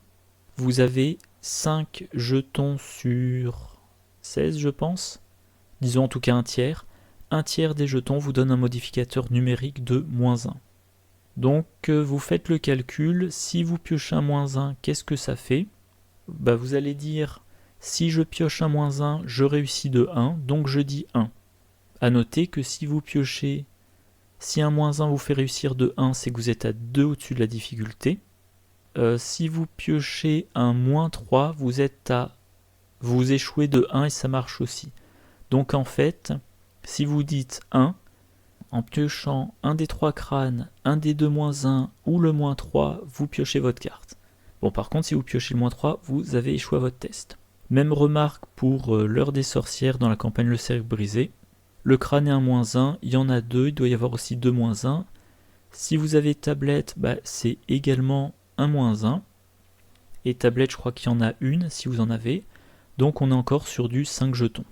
Vous avez 5 jetons sur 16, je pense. Disons en tout cas un tiers. Un tiers des jetons vous donne un modificateur numérique de -1. Donc vous faites le calcul, si vous piochez un -1, qu'est-ce que ça fait ? Vous allez dire, si je pioche un -1, je réussis de 1, donc je dis 1. A noter que si vous piochez Si un -1 vous fait réussir de 1, c'est que vous êtes à 2 au-dessus de la difficulté. Si vous piochez un -3, vous échouez de 1 et ça marche aussi. Donc en fait, si vous dites 1, en piochant un des 3 crânes, un des 2 -1 ou le -3, vous piochez votre carte. Bon, par contre, si vous piochez le -3, vous avez échoué à votre test. Même remarque pour l'heure des sorcières dans la campagne Le Cercle Brisé. Le crâne est un -1, il y en a 2, il doit y avoir aussi 2 -1. Si vous avez tablette, c'est également un -1. Et tablette, je crois qu'il y en a une, si vous en avez. Donc on est encore sur du 5 jetons.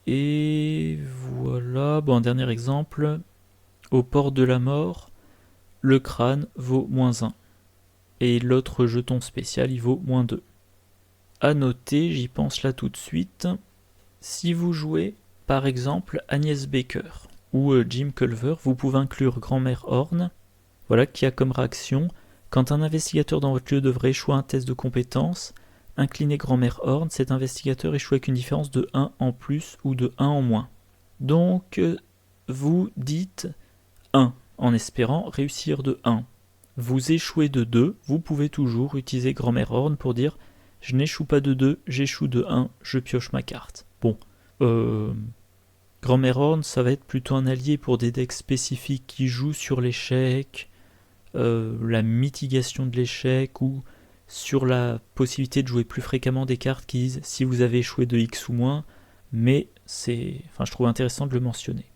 Et voilà, un dernier exemple. Au port de la mort, le crâne vaut -1. Et l'autre jeton spécial, il vaut -2. À noter, j'y pense là tout de suite, si vous jouez par exemple Agnès Baker ou Jim Culver, vous pouvez inclure Grand-mère Horn, qui a comme réaction, quand un investigateur dans votre lieu devrait échouer un test de compétence, inclinez Grand-mère Horn, cet investigateur échoue avec une différence de 1 en plus ou de 1 en moins. Donc vous dites 1 en espérant réussir de 1. Vous échouez de 2, vous pouvez toujours utiliser Grand-mère Horn pour dire je n'échoue pas de 2, j'échoue de 1, je pioche ma carte. Bon, Grand-mère Horn, ça va être plutôt un allié pour des decks spécifiques qui jouent sur l'échec, la mitigation de l'échec ou sur la possibilité de jouer plus fréquemment des cartes qui disent si vous avez échoué de X ou moins, mais je trouve intéressant de le mentionner.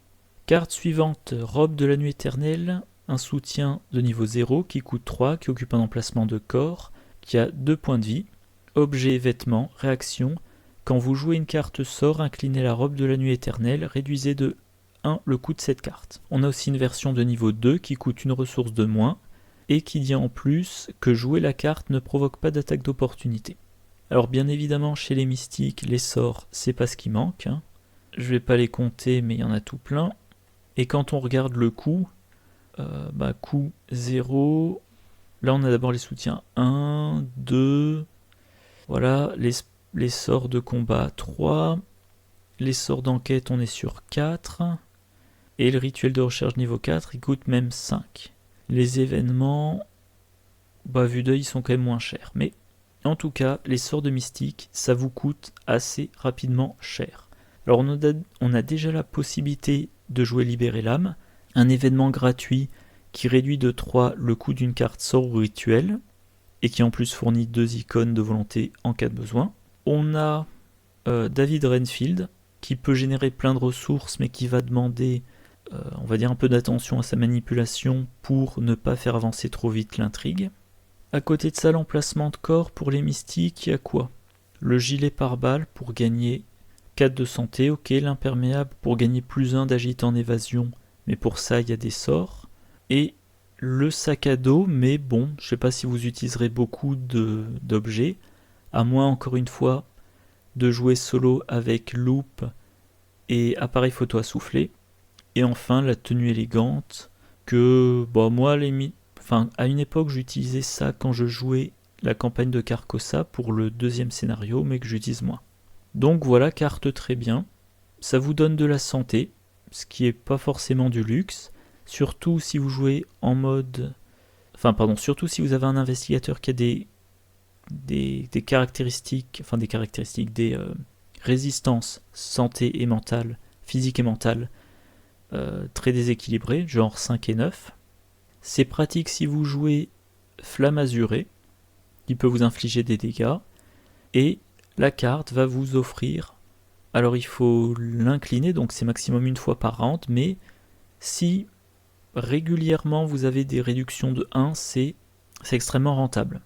Carte suivante, Robe de la Nuit Éternelle, un soutien de niveau 0 qui coûte 3, qui occupe un emplacement de corps, qui a 2 points de vie. Objet, vêtements, réaction. Quand vous jouez une carte sort, inclinez la Robe de la Nuit Éternelle, réduisez de 1 le coût de cette carte. On a aussi une version de niveau 2 qui coûte une ressource de moins, et qui dit en plus que jouer la carte ne provoque pas d'attaque d'opportunité. Alors bien évidemment, chez les mystiques, les sorts, c'est pas ce qui manque. Je vais pas les compter, mais il y en a tout plein. Et quand on regarde le coût, coût 0, là on a d'abord les soutiens 1, 2, voilà, les sorts de combat 3, les sorts d'enquête on est sur 4, et le rituel de recherche niveau 4 il coûte même 5. Les événements, vu d'œil ils sont quand même moins chers, mais en tout cas les sorts de mystique ça vous coûte assez rapidement cher. Alors on a déjà la possibilité de jouer Libérer l'âme, un événement gratuit qui réduit de 3 le coût d'une carte sort ou rituel, et qui en plus fournit 2 icônes de volonté en cas de besoin. On a David Renfield, qui peut générer plein de ressources, mais qui va demander, on va dire, un peu d'attention à sa manipulation pour ne pas faire avancer trop vite l'intrigue. À côté de ça, l'emplacement de corps pour les mystiques, il y a quoi ? Le gilet pare-balles pour gagner 4 de santé, ok, l'imperméable pour gagner +1 d'agilité en évasion, mais pour ça il y a des sorts. Et le sac à dos, mais bon, je sais pas si vous utiliserez beaucoup d'objets, à moins encore une fois de jouer solo avec loupe et appareil photo à souffler. Et enfin la tenue élégante, que moi à une époque j'utilisais ça quand je jouais la campagne de Carcosa pour le 2e scénario, mais que j'utilise moins. Donc voilà, carte très bien, ça vous donne de la santé, ce qui est pas forcément du luxe, surtout si vous jouez en mode... surtout si vous avez un investigateur qui a des caractéristiques, des résistances santé et mentale, physique et mentale, très déséquilibrées, genre 5 et 9. C'est pratique si vous jouez Flamme Azurée, qui peut vous infliger des dégâts, et la carte va vous offrir, alors il faut l'incliner, donc c'est maximum une fois par round, mais si régulièrement vous avez des réductions de 1, c'est extrêmement rentable.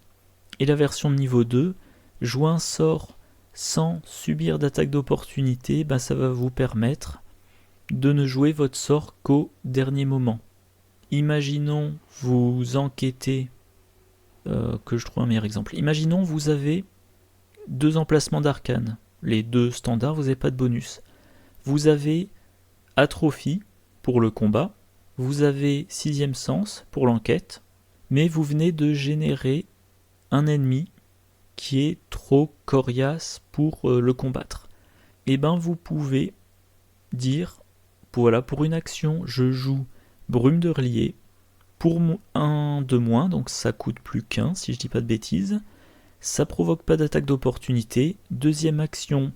Et la version de niveau 2, jouer un sort sans subir d'attaque d'opportunité, ça va vous permettre de ne jouer votre sort qu'au dernier moment. Imaginons vous enquêtez, que je trouve un meilleur exemple. Imaginons vous avez 2 emplacements d'arcane. Les 2 standards, vous n'avez pas de bonus. Vous avez Atrophie pour le combat, vous avez 6e sens pour l'enquête, mais vous venez de générer un ennemi qui est trop coriace pour le combattre. Et vous pouvez dire, voilà, pour une action, je joue Brume de Relier, pour 1 de moins, donc ça coûte plus qu'1 si je dis pas de bêtises. Ça provoque pas d'attaque d'opportunité. Deuxième action,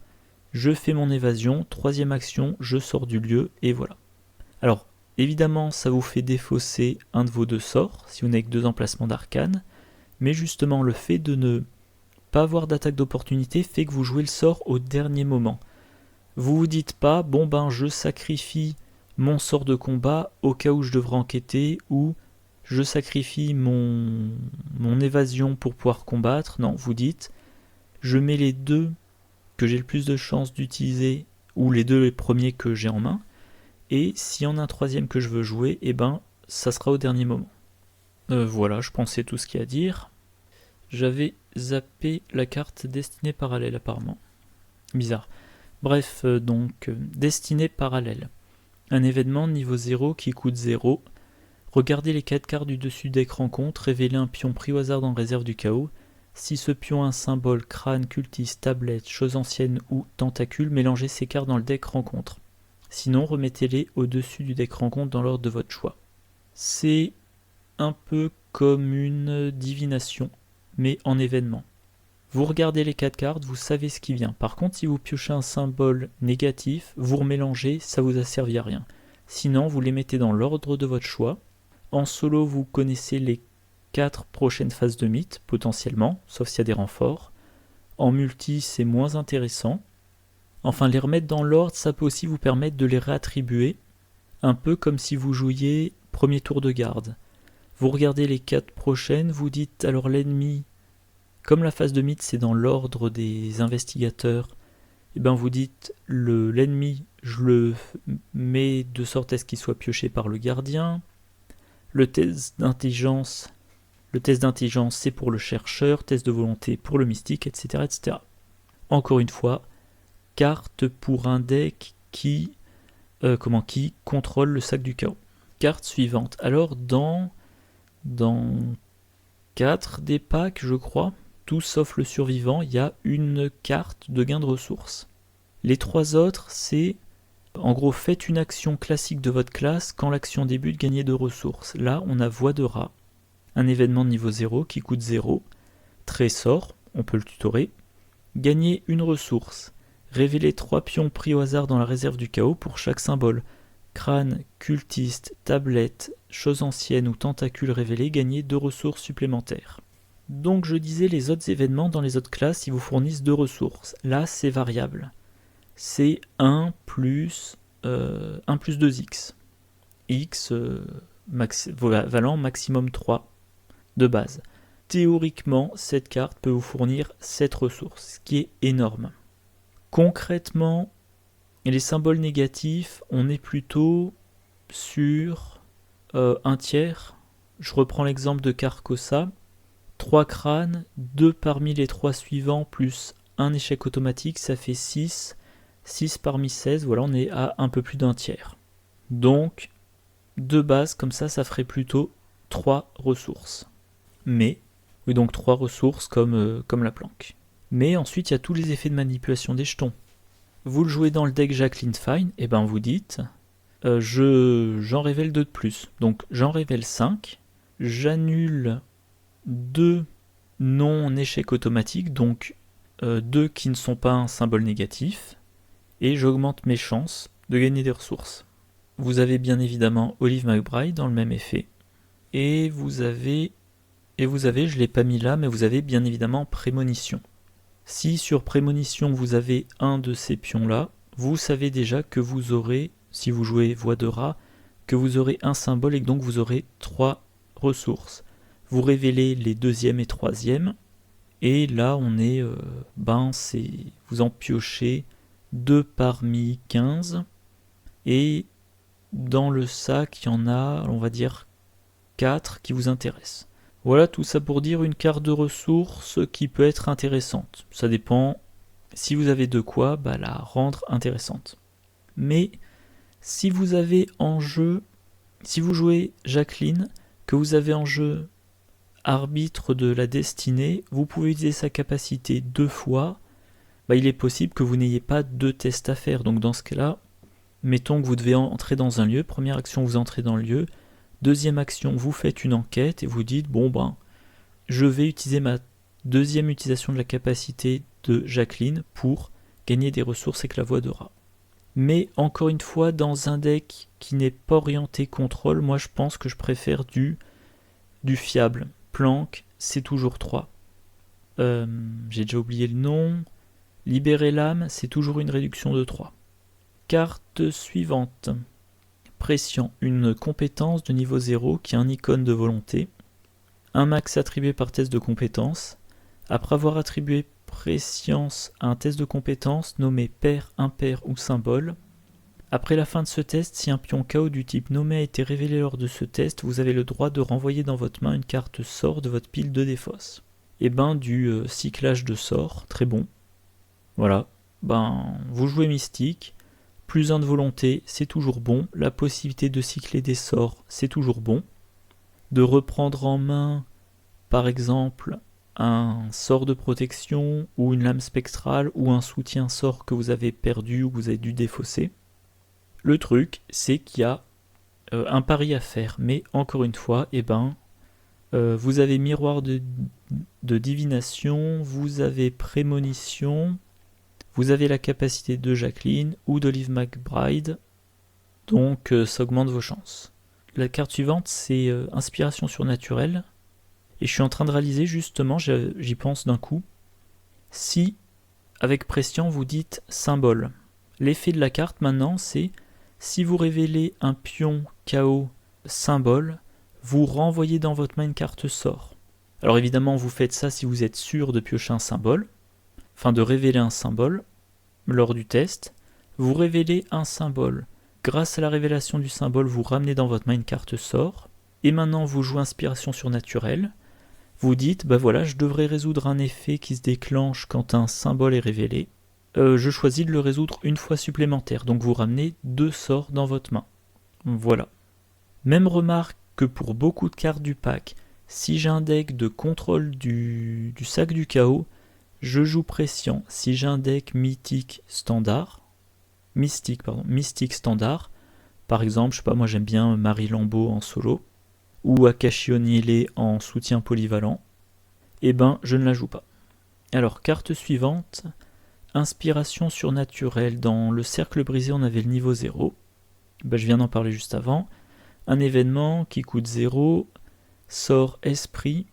je fais mon évasion. Troisième action, je sors du lieu, et voilà. Alors, évidemment, ça vous fait défausser un de vos 2 sorts, si vous n'avez que 2 emplacements d'arcane, mais justement, le fait de ne pas avoir d'attaque d'opportunité fait que vous jouez le sort au dernier moment. Vous vous dites pas, bon ben je sacrifie mon sort de combat au cas où je devrais enquêter, ou je sacrifie mon évasion pour pouvoir combattre. Non, vous dites, je mets les 2 que j'ai le plus de chances d'utiliser, ou les 2 premiers que j'ai en main, et s'il y en a un troisième que je veux jouer, eh ben ça sera au dernier moment. Voilà, je pensais tout ce qu'il y a à dire. J'avais zappé la carte Destinée Parallèle apparemment. Bizarre. Bref, Destinée Parallèle. Un événement niveau 0 qui coûte 0. Regardez les 4 cartes du dessus deck rencontre, révélez un pion pris au hasard dans réserve du chaos. Si ce pion a un symbole, crâne, cultiste, tablette, chose ancienne ou tentacule, mélangez ces cartes dans le deck rencontre. Sinon, remettez-les au-dessus du deck rencontre dans l'ordre de votre choix. C'est un peu comme une divination, mais en événement. Vous regardez les 4 cartes, vous savez ce qui vient. Par contre, si vous piochez un symbole négatif, vous remélangez, ça vous a servi à rien. Sinon, vous les mettez dans l'ordre de votre choix. En solo, vous connaissez les 4 prochaines phases de mythe, potentiellement, sauf s'il y a des renforts. En multi, c'est moins intéressant. Enfin, les remettre dans l'ordre, ça peut aussi vous permettre de les réattribuer, un peu comme si vous jouiez premier tour de garde. Vous regardez les 4 prochaines, vous dites alors l'ennemi, comme la phase de mythe c'est dans l'ordre des investigateurs, et ben vous dites l'ennemi, je le mets de sorte à ce qu'il soit pioché par le gardien. Le test d'intelligence c'est pour le chercheur, test de volonté pour le mystique, etc. etc. Encore une fois, carte pour un deck qui contrôle le sac du chaos. Carte suivante. Alors dans 4 des packs, je crois, tout sauf le survivant, il y a une carte de gain de ressources. Les 3 autres, c'est en gros, faites une action classique de votre classe, quand l'action débute, gagnez 2 ressources. Là, on a Voix de rat, un événement de niveau 0 qui coûte 0. Trésor, on peut le tutorer. Gagnez une ressource. Révélez 3 pions pris au hasard dans la réserve du chaos pour chaque symbole. Crâne, cultiste, tablette, chose ancienne ou tentacule révélé, gagnez 2 ressources supplémentaires. Donc je disais, les autres événements dans les autres classes, ils vous fournissent 2 ressources. Là, c'est variable. C'est 1 plus 2x. X valant maximum 3 de base. Théoriquement, cette carte peut vous fournir 7 ressources, ce qui est énorme. Concrètement, les symboles négatifs, on est plutôt sur un tiers. Je reprends l'exemple de Carcosa. 3 crânes, 2 parmi les 3 suivants, plus un échec automatique, ça fait 6. 6 parmi 16, voilà, on est à un peu plus d'un tiers. Donc, de base, comme ça ferait plutôt 3 ressources. Mais, oui, donc 3 ressources comme la planque. Mais ensuite, il y a tous les effets de manipulation des jetons. Vous le jouez dans le deck Jacqueline Fine, et ben vous dites, j'en révèle 2 de plus. Donc, j'en révèle 5, j'annule 2 non-échecs automatiques, donc 2 qui ne sont pas un symbole négatif, et j'augmente mes chances de gagner des ressources. Vous avez bien évidemment Olive McBride dans le même effet, et vous avez, je ne l'ai pas mis là, mais vous avez bien évidemment Prémonition. Si sur Prémonition vous avez un de ces pions-là, vous savez déjà que vous aurez, si vous jouez Voix de rat, que vous aurez un symbole et que donc vous aurez 3 ressources. Vous révélez les 2e et 3e, et là on est, vous en piochez 2 parmi 15, et dans le sac, il y en a, on va dire, 4 qui vous intéressent. Voilà, tout ça pour dire une carte de ressources qui peut être intéressante. Ça dépend, si vous avez de quoi la rendre intéressante. Mais si vous avez en jeu, si vous jouez Jacqueline, que vous avez en jeu arbitre de la destinée, vous pouvez utiliser sa capacité 2 fois, il est possible que vous n'ayez pas 2 tests à faire. Donc dans ce cas-là, mettons que vous devez entrer dans un lieu, première action, vous entrez dans le lieu, deuxième action, vous faites une enquête et vous dites, bon ben, je vais utiliser ma deuxième utilisation de la capacité de Jacqueline pour gagner des ressources avec la voix de rat. Mais encore une fois, dans un deck qui n'est pas orienté contrôle, moi je pense que je préfère du fiable. Planque, c'est toujours 3. J'ai déjà oublié le nom. Libérer l'âme, c'est toujours une réduction de 3. Carte suivante. Pression, une compétence de niveau 0 qui a un icône de volonté. Un max attribué par test de compétence. Après avoir attribué préscience à un test de compétence nommé pair, impair ou symbole, après la fin de ce test, si un pion KO du type nommé a été révélé lors de ce test, vous avez le droit de renvoyer dans votre main une carte sort de votre pile de défausse. Et ben du cyclage de sort, très bon. Voilà, ben vous jouez mystique, plus 1 de volonté, c'est toujours bon. La possibilité de cycler des sorts, c'est toujours bon. De reprendre en main, par exemple, un sort de protection, ou une lame spectrale, ou un soutien sort que vous avez perdu ou que vous avez dû défausser. Le truc, c'est qu'il y a un pari à faire, mais encore une fois, vous avez miroir de divination, vous avez prémonition, vous avez la capacité de Jacqueline ou d'Olive McBride, donc ça augmente vos chances. La carte suivante, c'est inspiration surnaturelle, et je suis en train de réaliser justement, j'y pense d'un coup, si avec pression vous dites symbole. L'effet de la carte maintenant, c'est si vous révélez un pion KO symbole, vous renvoyez dans votre main une carte sort. Alors évidemment, vous faites ça si vous êtes sûr de piocher un symbole, enfin de révéler un symbole lors du test. Vous révélez un symbole. Grâce à la révélation du symbole, vous ramenez dans votre main une carte sort. Et maintenant, vous jouez inspiration surnaturelle. Vous dites, bah voilà, je devrais résoudre un effet qui se déclenche quand un symbole est révélé. Je choisis de le résoudre une fois supplémentaire, donc vous ramenez 2 sorts dans votre main. Voilà. Même remarque que pour beaucoup de cartes du pack, si j'ai un deck de contrôle du sac du chaos, je joue pression. Si j'ai un deck mystique standard, par exemple, je sais pas, moi j'aime bien Marie Lambeau en solo, ou Akashi Oniele en soutien polyvalent, et ben je ne la joue pas. Alors, carte suivante, inspiration surnaturelle. Dans le cercle brisé, on avait le niveau 0. Je viens d'en parler juste avant. Un événement qui coûte 0, sort esprit,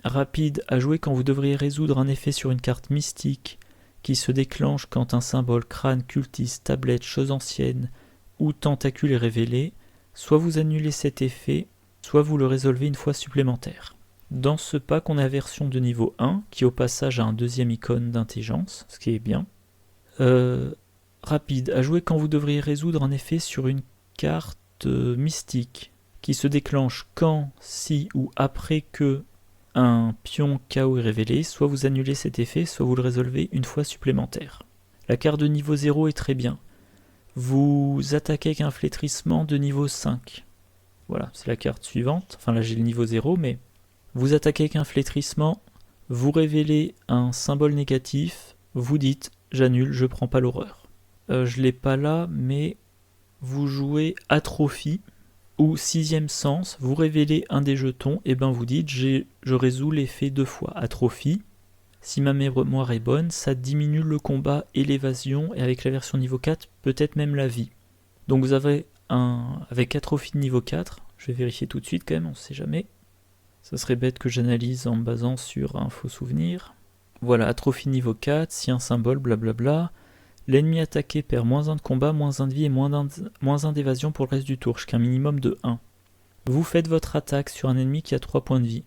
rapide à jouer quand vous devriez résoudre un effet sur une carte mystique qui se déclenche quand un symbole crâne, cultiste, tablette, chose ancienne ou tentacule est révélé. Soit vous annulez cet effet, soit vous le résolvez une fois supplémentaire. Dans ce pack, on a la version de niveau 1, qui au passage a un deuxième icône d'intelligence, ce qui est bien. Rapide, à jouer quand vous devriez résoudre un effet sur une carte mystique, qui se déclenche quand, si ou après que un pion KO est révélé, soit vous annulez cet effet, soit vous le résolvez une fois supplémentaire. La carte de niveau 0 est très bien. Vous attaquez avec un flétrissement de niveau 5. Voilà, c'est la carte suivante. Enfin là j'ai le niveau 0, mais... Vous attaquez avec un flétrissement, vous révélez un symbole négatif, vous dites « j'annule, je prends pas l'horreur ». Je l'ai pas là, mais vous jouez atrophie ou sixième sens, vous révélez un des jetons, et ben vous dites « je résous l'effet 2 fois ». Atrophie, si ma mémoire est bonne, ça diminue le combat et l'évasion, et avec la version niveau 4, peut-être même la vie. Donc vous avez avec atrophie de niveau 4, je vais vérifier tout de suite quand même, on sait jamais. Ça serait bête que j'analyse en me basant sur un faux souvenir. Voilà, atrophie niveau 4, si un symbole, blablabla. L'ennemi attaqué perd -1 de combat, -1 de vie et -1 d'évasion pour le reste du tour, jusqu'à un minimum de 1. Vous faites votre attaque sur un ennemi qui a 3 points de vie.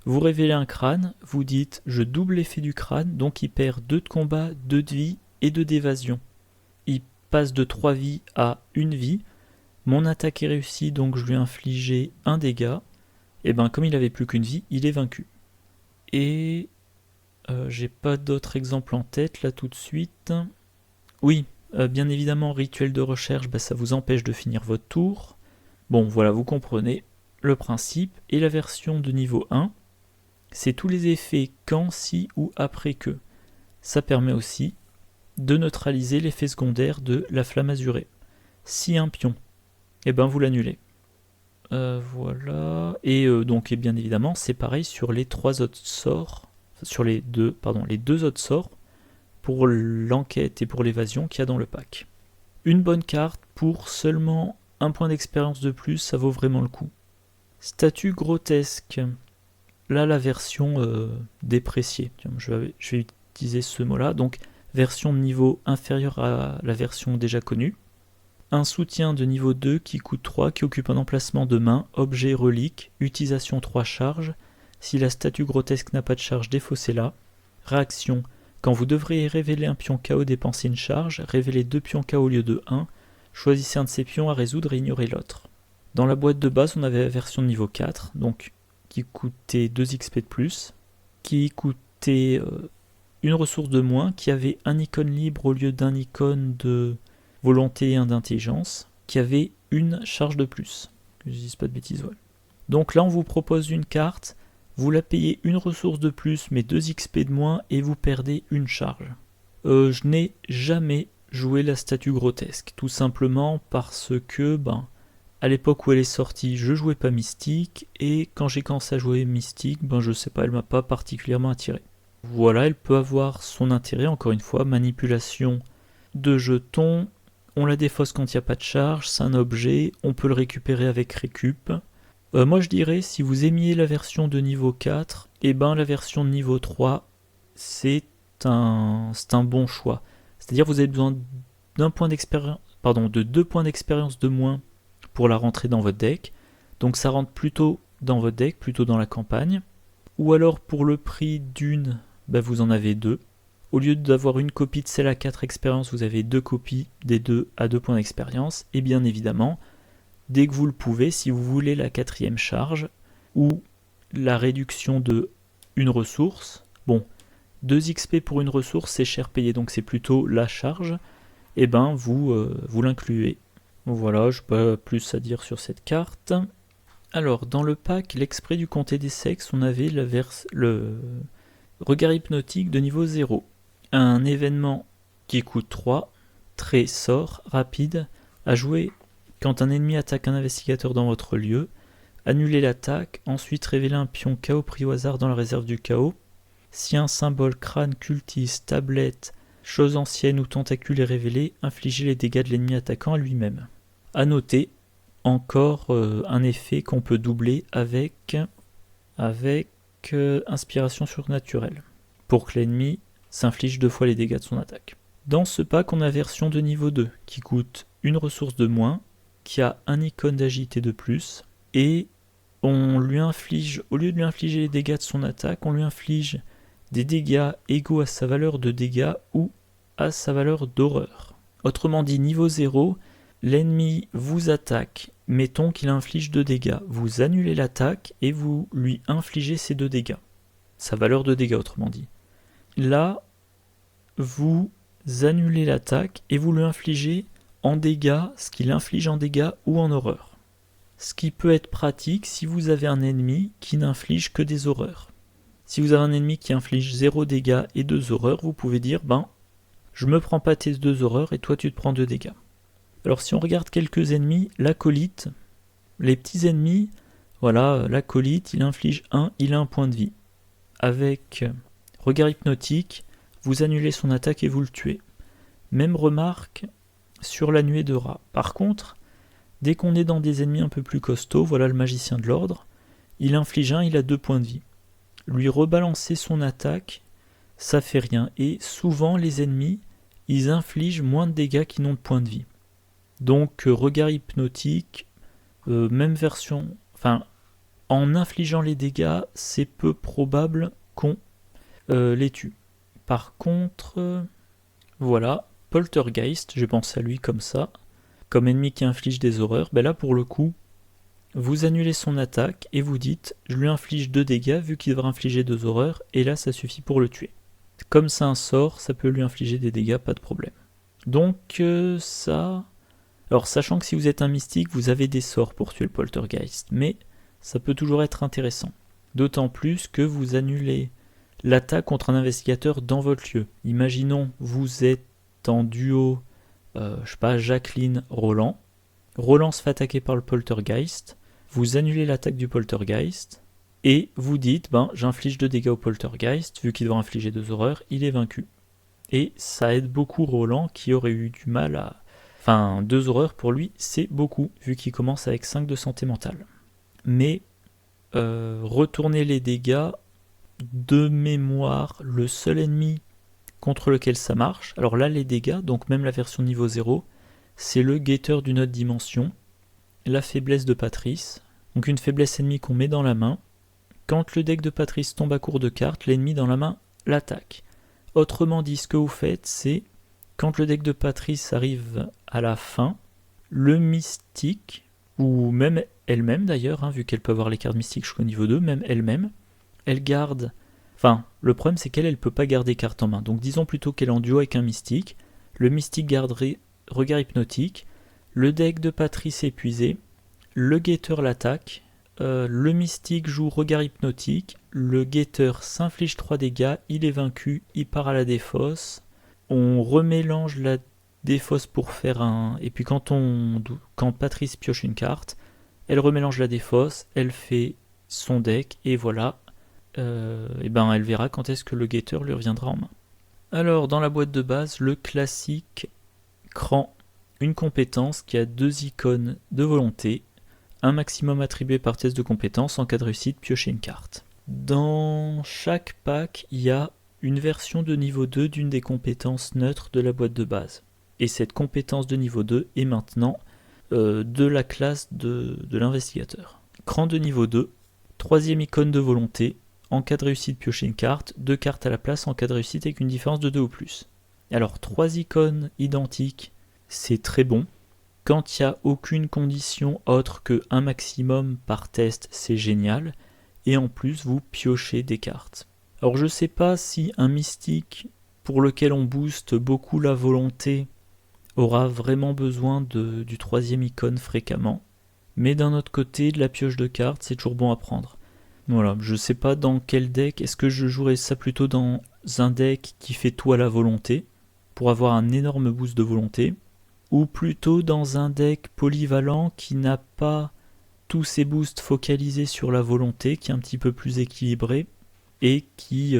Vous révélez un crâne, vous dites « je double l'effet du crâne », donc il perd 2 de combat, 2 de vie et 2 d'évasion. Il passe de 3 vies à 1 vie. Mon attaque est réussie, donc je lui ai infligé 1 dégât. Et ben comme il avait plus qu'une vie, il est vaincu. Et j'ai pas d'autres exemples en tête là tout de suite. Oui, bien évidemment, rituel de recherche, ça vous empêche de finir votre tour. Bon voilà, vous comprenez le principe. Et la version de niveau 1, c'est tous les effets quand, si ou après que. Ça permet aussi de neutraliser l'effet secondaire de la flamme azurée. Si un pion, et ben vous l'annulez. Voilà. Et donc, et bien évidemment, c'est pareil sur les 3 autres sorts, sur les deux autres sorts pour l'enquête et pour l'évasion qu'il y a dans le pack. Une bonne carte pour seulement un point d'expérience de plus, ça vaut vraiment le coup. Statue grotesque. Là, la version dépréciée. Je vais utiliser ce mot-là. Donc, version de niveau inférieur à la version déjà connue. Un soutien de niveau 2 qui coûte 3, qui occupe un emplacement de main, objet, relique, utilisation 3 charges. Si la statue grotesque n'a pas de charge, défaussez-la. Réaction. Quand vous devriez révéler un pion KO, dépensez une charge. Révélez 2 pions KO au lieu de 1. Choisissez un de ces pions à résoudre et ignorez l'autre. Dans la boîte de base, on avait la version de niveau 4, donc qui coûtait 2 XP de plus, qui coûtait une ressource de moins, qui avait un icône libre au lieu d'un icône de volonté et un d'intelligence, qui avait une charge de plus. Que je dise pas de bêtises, ouais. Donc là, on vous propose une carte, vous la payez une ressource de plus, mais 2 XP de moins, et vous perdez une charge. Je n'ai jamais joué la statue grotesque, tout simplement parce que, à l'époque où elle est sortie, je jouais pas Mystique, et quand j'ai commencé à jouer Mystique, je sais pas, elle m'a pas particulièrement attiré. Voilà, elle peut avoir son intérêt, encore une fois, manipulation de jetons, on la défausse quand il n'y a pas de charge, c'est un objet, on peut le récupérer avec récup. Moi je dirais, si vous aimiez la version de niveau 4, la version de niveau 3, c'est un bon choix. C'est-à-dire vous avez besoin d'un point d'expérience, de 2 points d'expérience de moins pour la rentrer dans votre deck. Donc ça rentre plutôt dans votre deck, plutôt dans la campagne. Ou alors pour le prix d'une, vous en avez 2. Au lieu d'avoir une copie de celle à 4 expériences, vous avez 2 copies des 2 à 2 points d'expérience. Et bien évidemment, dès que vous le pouvez, si vous voulez la 4e charge ou la réduction de une ressource, 2 XP pour une ressource, c'est cher payé, donc c'est plutôt la charge, vous l'incluez. Voilà, je n'ai pas plus à dire sur cette carte. Alors, dans le pack L'Exprès du Comté des Sexes, on avait le regard hypnotique de niveau 0. Un événement qui coûte 3, très sort, rapide, à jouer quand un ennemi attaque un investigateur dans votre lieu. Annulez l'attaque, ensuite révélez un pion KO pris au hasard dans la réserve du chaos. Si un symbole, crâne, cultiste, tablette, chose ancienne ou tentacule est révélé, infligez les dégâts de l'ennemi attaquant à lui-même. A noter, encore un effet qu'on peut doubler avec inspiration surnaturelle, pour que l'ennemi s'inflige 2 fois les dégâts de son attaque. Dans ce pack, on a version de niveau 2, qui coûte une ressource de moins, qui a un icône d'agilité de plus, et on lui inflige, au lieu de lui infliger les dégâts de son attaque, on lui inflige des dégâts égaux à sa valeur de dégâts ou à sa valeur d'horreur. Autrement dit, niveau 0, l'ennemi vous attaque, mettons qu'il inflige 2 dégâts, vous annulez l'attaque et vous lui infligez ces 2 dégâts. Sa valeur de dégâts, autrement dit. Là, vous annulez l'attaque et vous lui infligez en dégâts ce qu'il inflige en dégâts ou en horreur. Ce qui peut être pratique si vous avez un ennemi qui n'inflige que des horreurs. Si vous avez un ennemi qui inflige 0 dégâts et 2 horreurs, vous pouvez dire, je me prends pas tes 2 horreurs et toi tu te prends 2 dégâts. Alors si on regarde quelques ennemis, l'acolyte, les petits ennemis, voilà, l'acolyte, il inflige 1, il a un point de vie. Avec regard hypnotique, vous annulez son attaque et vous le tuez. Même remarque sur la nuée de rats. Par contre, dès qu'on est dans des ennemis un peu plus costauds, voilà le magicien de l'ordre, il inflige 1, il a 2 points de vie. Lui rebalancer son attaque, ça fait rien. Et souvent les ennemis, ils infligent moins de dégâts qu'ils n'ont de points de vie. Donc regard hypnotique, même version, en infligeant les dégâts, c'est peu probable qu'on les tue. Par contre, voilà, Poltergeist, j'ai pensé à lui comme ça, comme ennemi qui inflige des horreurs, là pour le coup, vous annulez son attaque et vous dites, je lui inflige 2 dégâts vu qu'il devrait infliger 2 horreurs, et là ça suffit pour le tuer. Comme c'est un sort, ça peut lui infliger des dégâts, pas de problème. Donc ça... Alors sachant que si vous êtes un mystique, vous avez des sorts pour tuer le poltergeist, mais ça peut toujours être intéressant. D'autant plus que vous annulez l'attaque contre un investigateur dans votre lieu. Imaginons, vous êtes en duo je sais pas, Jacqueline, Roland. Roland se fait attaquer par le poltergeist. Vous annulez l'attaque du poltergeist. Et vous dites, j'inflige 2 dégâts au poltergeist. Vu qu'il doit infliger 2 horreurs, il est vaincu. Et ça aide beaucoup Roland qui aurait eu du mal à... 2 horreurs pour lui, c'est beaucoup, vu qu'il commence avec 5 de santé mentale. Mais retourner les dégâts, de mémoire, le seul ennemi contre lequel ça marche, alors là les dégâts, donc même la version niveau 0, c'est le guetteur d'une autre dimension, la faiblesse de Patrice, donc une faiblesse ennemie qu'on met dans la main. Quand le deck de Patrice tombe à court de cartes, l'ennemi dans la main l'attaque. Autrement dit, ce que vous faites, c'est quand le deck de Patrice arrive à la fin, le mystique, ou même elle-même d'ailleurs, vu qu'elle peut avoir les cartes mystiques jusqu'au niveau 2, même elle-même, elle garde... le problème c'est qu'elle peut pas garder carte en main. Donc disons plutôt qu'elle est en duo avec un mystique. Le mystique garderait regard hypnotique. Le deck de Patrice est épuisé. Le guetteur l'attaque. Le mystique joue regard hypnotique. Le guetteur s'inflige 3 dégâts. Il est vaincu. Il part à la défausse. On remélange la défausse pour faire un... Et puis quand Patrice pioche une carte, elle remélange la défausse. Elle fait son deck. Et voilà. Elle verra quand est-ce que le guetteur lui reviendra en main. Alors, dans la boîte de base, le classique cran, une compétence qui a 2 icônes de volonté, un maximum attribué par test de compétence, en cas de réussite, piocher une carte. Dans chaque pack, il y a une version de niveau 2 d'une des compétences neutres de la boîte de base. Et cette compétence de niveau 2 est maintenant de la classe de l'investigateur. Cran de niveau 2, 3e icône de volonté, en cas de réussite, piocher une carte, 2 cartes à la place en cas de réussite avec une différence de 2 ou plus. Alors 3 icônes identiques, c'est très bon. Quand il n'y a aucune condition autre que un maximum par test, c'est génial. Et en plus, vous piochez des cartes. Alors je sais pas si un mystique pour lequel on booste beaucoup la volonté aura vraiment besoin du 3e icône fréquemment. Mais d'un autre côté, de la pioche de cartes, c'est toujours bon à prendre. Voilà, je sais pas dans quel deck, est-ce que je jouerais ça plutôt dans un deck qui fait tout à la volonté, pour avoir un énorme boost de volonté, ou plutôt dans un deck polyvalent qui n'a pas tous ses boosts focalisés sur la volonté, qui est un petit peu plus équilibré, et qui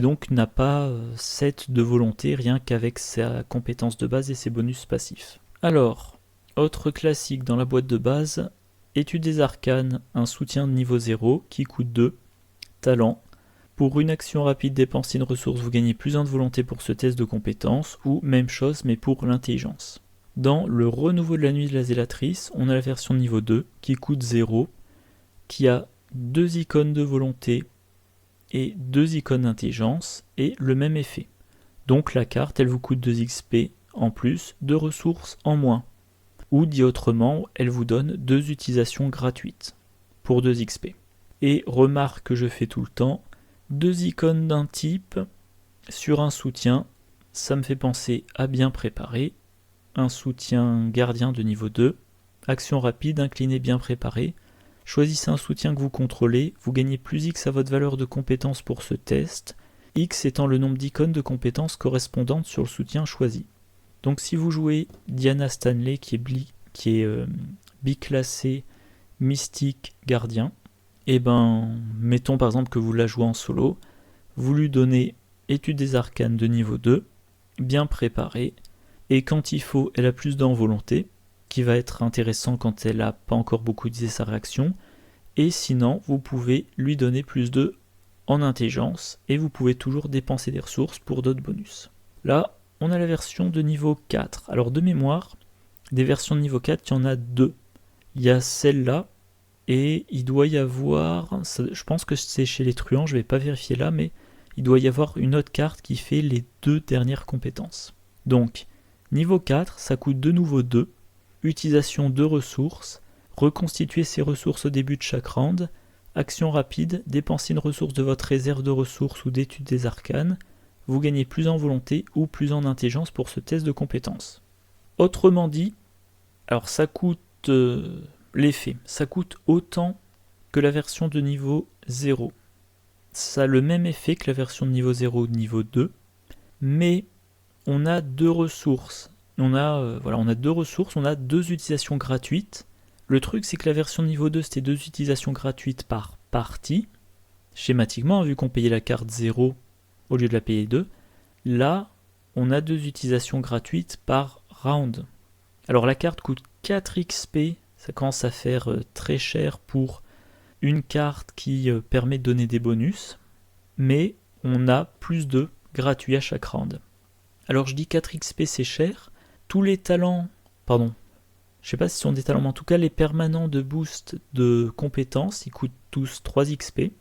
donc n'a pas 7 de volonté, rien qu'avec sa compétence de base et ses bonus passifs. Alors, autre classique dans la boîte de base, Étude des arcanes, un soutien de niveau 0 qui coûte 2, talent. Pour une action rapide dépensée une ressource, vous gagnez plus 1 de volonté pour ce test de compétence, ou même chose mais pour l'intelligence. Dans le renouveau de la nuit de la zélatrice, on a la version niveau 2 qui coûte 0, qui a 2 icônes de volonté et 2 icônes d'intelligence, et le même effet. Donc la carte, elle vous coûte 2 XP en plus, 2 ressources en moins. Ou dit autrement, elle vous donne 2 utilisations gratuites pour 2 XP. Et remarque que je fais tout le temps, 2 icônes d'un type sur un soutien, ça me fait penser à bien préparer. Un soutien gardien de niveau 2, action rapide, incliné bien préparé. Choisissez un soutien que vous contrôlez, vous gagnez plus X à votre valeur de compétence pour ce test, X étant le nombre d'icônes de compétences correspondantes sur le soutien choisi. Donc si vous jouez Diana Stanley qui est biclassée mystique gardien, et mettons par exemple que vous la jouez en solo, vous lui donnez étude des arcanes de niveau 2, bien préparée, et quand il faut, elle a plus d'en volonté, qui va être intéressant quand elle n'a pas encore beaucoup utilisé sa réaction, et sinon vous pouvez lui donner plus 2 en intelligence, et vous pouvez toujours dépenser des ressources pour d'autres bonus. Là, on a la version de niveau 4. Alors de mémoire, des versions de niveau 4, il y en a 2. Il y a celle-là, et il doit y avoir, je pense que c'est chez les truands, je ne vais pas vérifier là, mais il doit y avoir une autre carte qui fait les 2 dernières compétences. Donc, niveau 4, ça coûte de nouveau 2, utilisation de ressources, reconstituer ses ressources au début de chaque round, action rapide, dépenser une ressource de votre réserve de ressources ou d'étude des arcanes, vous gagnez plus en volonté ou plus en intelligence pour ce test de compétences. Autrement dit, alors ça coûte l'effet, ça coûte autant que la version de niveau 0. Ça a le même effet que la version de niveau 0 ou de niveau 2, mais on a 2 ressources on a 2 ressources, on a 2 utilisations gratuites. Le truc, c'est que la version niveau 2, c'était 2 utilisations gratuites par partie. Schématiquement, vu qu'on payait la carte 0 au lieu de la payer 2, là, on a 2 utilisations gratuites par round. Alors la carte coûte 4 XP, ça commence à faire très cher pour une carte qui permet de donner des bonus, mais on a plus de gratuits à chaque round. Alors je dis 4 XP c'est cher, tous les talents, je sais pas si ce sont des talents, mais en tout cas les permanents de boost de compétences, ils coûtent tous 3 XP.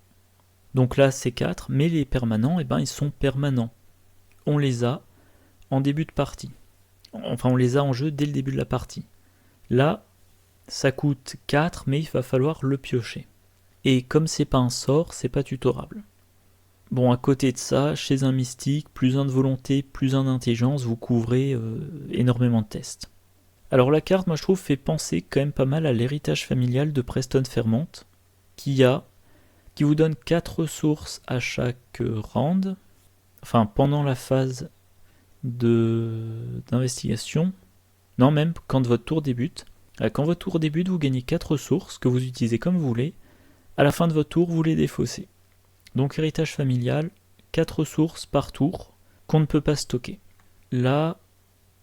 Donc là c'est 4, mais les permanents, ils sont permanents. On les a en début de partie. Enfin on les a en jeu dès le début de la partie. Là, ça coûte 4, mais il va falloir le piocher. Et comme c'est pas un sort, c'est pas tutorable. Bon, à côté de ça, chez un mystique, plus 1 de volonté, plus 1 d'intelligence, vous couvrez énormément de tests. Alors la carte, moi je trouve, fait penser quand même pas mal à l'héritage familial de Preston Fairmont, qui vous donne 4 ressources à chaque round, enfin pendant la phase d'investigation, non même quand votre tour débute. Quand votre tour débute, vous gagnez 4 ressources que vous utilisez comme vous voulez. À la fin de votre tour, vous les défaussez. Donc héritage familial, 4 ressources par tour qu'on ne peut pas stocker. Là,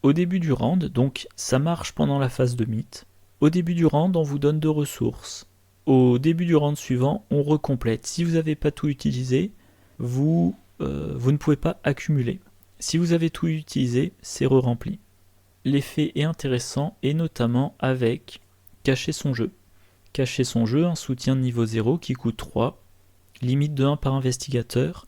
au début du round, donc ça marche pendant la phase de mythe. Au début du round, on vous donne 2 ressources. Au début du round suivant, on recomplète. Si vous n'avez pas tout utilisé, vous ne pouvez pas accumuler. Si vous avez tout utilisé, c'est re-rempli. L'effet est intéressant, et notamment avec Cacher son jeu. Cacher son jeu, un soutien de niveau 0 qui coûte 3, limite de 1 par investigateur.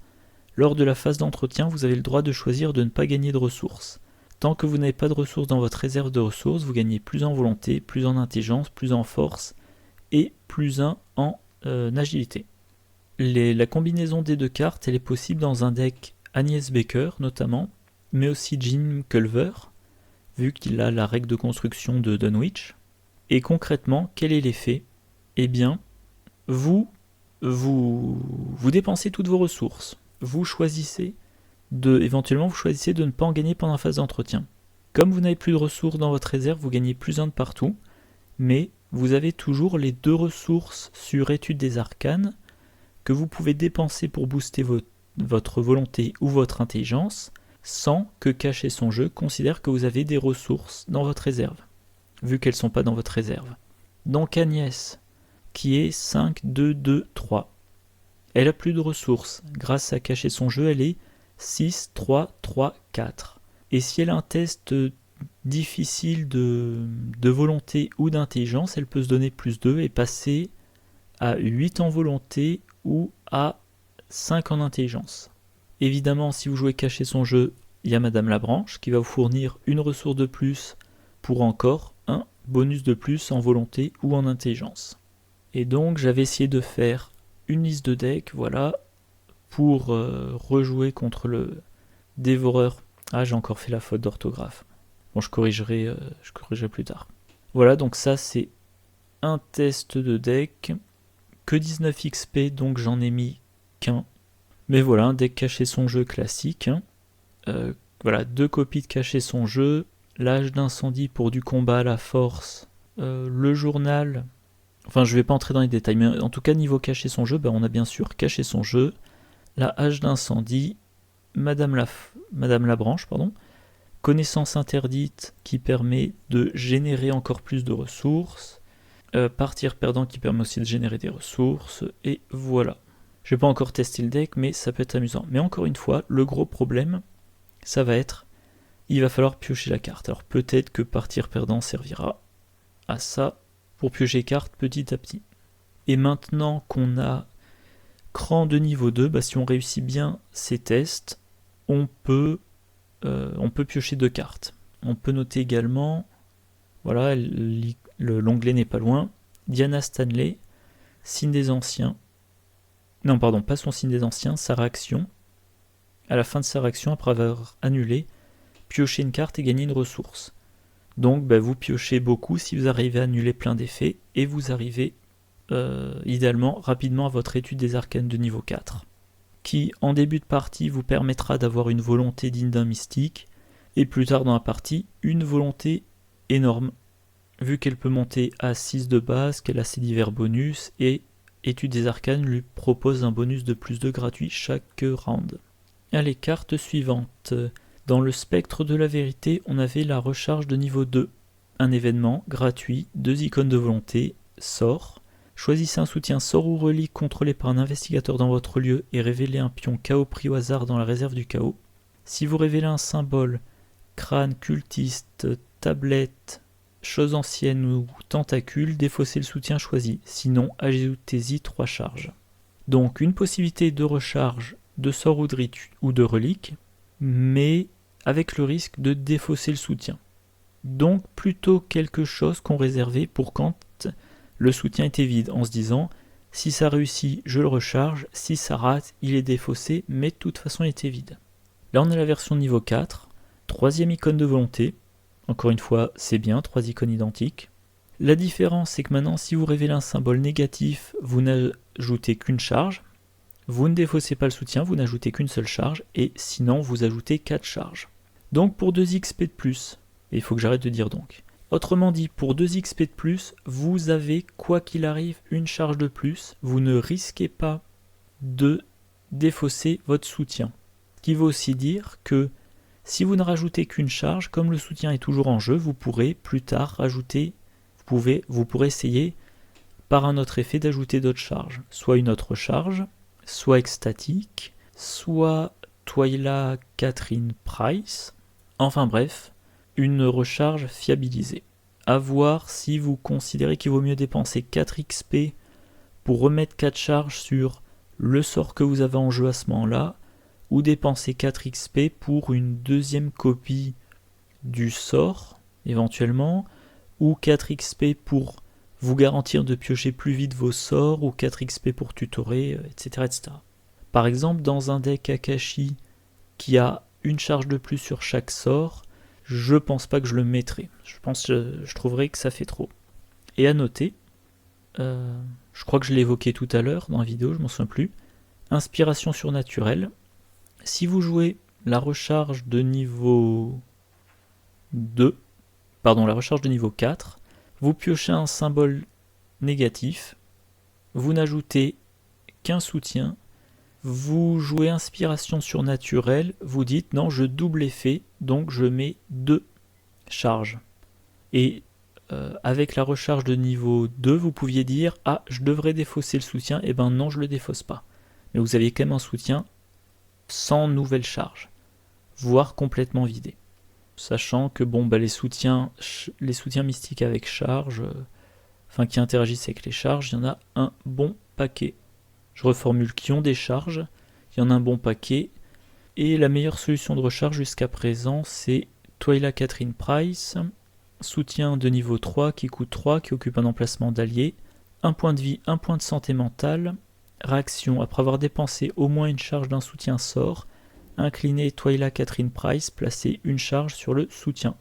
Lors de la phase d'entretien, vous avez le droit de choisir de ne pas gagner de ressources. Tant que vous n'avez pas de ressources dans votre réserve de ressources, vous gagnez plus en volonté, plus en intelligence, plus en force et plus 1 en agilité. La combinaison des 2 cartes, elle est possible dans un deck Agnès Baker notamment, mais aussi Jim Culver, vu qu'il a la règle de construction de Dunwich. Et concrètement, quel est l'effet ? Eh bien, vous dépensez toutes vos ressources. Éventuellement, vous choisissez de ne pas en gagner pendant la phase d'entretien. Comme vous n'avez plus de ressources dans votre réserve, vous gagnez plus 1 de partout, mais vous avez toujours les 2 ressources sur étude des arcanes que vous pouvez dépenser pour booster votre volonté ou votre intelligence, sans que Cacher son jeu considère que vous avez des ressources dans votre réserve, vu qu'elles ne sont pas dans votre réserve. Donc Agnès, qui est 5, 2, 2, 3, elle a plus de ressources. Grâce à Cacher son jeu, elle est 6, 3, 3, 4. Et si elle a un test difficile de volonté ou d'intelligence, elle peut se donner plus 2 et passer à 8 en volonté ou à 5 en intelligence. Évidemment, si vous jouez Cacher son jeu, il y a Madame Labranche qui va vous fournir une ressource de plus pour encore un bonus de plus en volonté ou en intelligence. Et donc j'avais essayé de faire une liste de decks, voilà, pour rejouer contre le dévoreur. Ah, j'ai encore fait la faute d'orthographe. Bon, je corrigerai plus tard. Voilà, donc ça c'est un test de deck, que 19 XP, donc j'en ai mis qu'un. Mais voilà, un deck Cacher son jeu classique. Voilà, 2 copies de Cacher son jeu, l'âge d'incendie pour du combat à la force, le journal. Enfin, je vais pas entrer dans les détails, mais en tout cas, niveau Cacher son jeu, on a bien sûr Cacher son jeu, la hache d'incendie, Madame Labranche, connaissance interdite qui permet de générer encore plus de ressources, partir perdant qui permet aussi de générer des ressources, et voilà. Je vais pas encore tester le deck, mais ça peut être amusant. Mais encore une fois, le gros problème, ça va être, il va falloir piocher la carte. Alors peut-être que partir perdant servira à ça, pour piocher carte petit à petit. Et maintenant qu'on a cran de niveau 2, si on réussit bien ces tests, on peut piocher 2 cartes. On peut noter également, voilà, l'onglet n'est pas loin, Diana Stanley, signe des anciens. Non, pardon, pas son signe des anciens, sa réaction. À la fin de sa réaction, après avoir annulé, piocher une carte et gagner une ressource. Donc vous piochez beaucoup si vous arrivez à annuler plein d'effets, et vous arrivez idéalement rapidement à votre étude des arcanes de niveau 4, qui en début de partie vous permettra d'avoir une volonté digne d'un mystique, Et plus tard dans la partie, une volonté énorme, vu qu'elle peut monter à 6 de base, qu'elle a ses divers bonus, et Étude des Arcanes lui propose un bonus de plus 2 gratuit chaque round. Allez, carte suivante. Dans le spectre de la vérité, on avait la recharge de niveau 2. Un événement gratuit, 2 icônes de volonté, sort. Choisissez un soutien sort ou relique contrôlé par un investigateur dans votre lieu et révélez un pion chaos pris au hasard dans la réserve du chaos. Si vous révélez un symbole, crâne, cultiste, tablette, chose ancienne ou tentacule, défaussez le soutien choisi. Sinon, ajoutez-y 3 charges. Donc une possibilité de recharge de sort ou de rite ou de relique, mais avec le risque de défausser le soutien. Donc plutôt quelque chose qu'on réservait pour quand le soutien était vide, en se disant si ça réussit, je le recharge, si ça rate, il est défaussé, mais de toute façon il était vide. Là on a la version niveau 4, 3e icône de volonté, encore une fois c'est bien, 3 icônes identiques. La différence c'est que maintenant si vous révélez un symbole négatif, vous n'ajoutez qu'une charge, vous ne défaussez pas le soutien, vous n'ajoutez qu'une seule charge, et sinon vous ajoutez 4 charges. Donc pour 2 XP de plus, et il faut que j'arrête de dire donc. Autrement dit, pour 2 XP de plus, vous avez, quoi qu'il arrive, une charge de plus, vous ne risquez pas de défausser votre soutien. Ce qui veut aussi dire que si vous ne rajoutez qu'une charge, comme le soutien est toujours en jeu, vous pourrez plus tard rajouter, vous pourrez essayer par un autre effet d'ajouter d'autres charges, soit une autre charge, soit extatique, soit Twyla Catherine Price, enfin bref, une recharge fiabilisée. À voir si vous considérez qu'il vaut mieux dépenser 4 XP pour remettre 4 charges sur le sort que vous avez en jeu à ce moment-là, ou dépenser 4 XP pour une deuxième copie du sort, éventuellement, ou 4 XP pour vous garantir de piocher plus vite vos sorts, ou 4 XP pour tutorer, etc., etc. Par exemple, dans un deck Akashi qui a une charge de plus sur chaque sort, je pense pas que je le mettrai. Je trouverais que ça fait trop. Et à noter, je crois que je l'ai évoqué tout à l'heure dans la vidéo, je m'en souviens plus, inspiration surnaturelle. Si vous jouez la recharge de niveau 4, vous piochez un symbole négatif, vous n'ajoutez qu'un soutien, vous jouez inspiration surnaturelle, vous dites non, je double effet, donc je mets 2 charges. Et avec la recharge de niveau 2, vous pouviez dire ah, je devrais défausser le soutien, et ben non, je le défausse pas. Mais vous aviez quand même un soutien sans nouvelle charge, voire complètement vidé. Sachant que bon, les soutiens mystiques avec charge, qui interagissent avec les charges, il y en a un bon paquet. Je reformule, qui ont des charges, il y en a un bon paquet. Et la meilleure solution de recharge jusqu'à présent, c'est Twyla Catherine Price, soutien de niveau 3 qui coûte 3, qui occupe un emplacement d'allié, 1 point de vie, 1 point de santé mentale, réaction après avoir dépensé au moins une charge d'un soutien sort, incliner Twyla Catherine Price, placer une charge sur le soutien.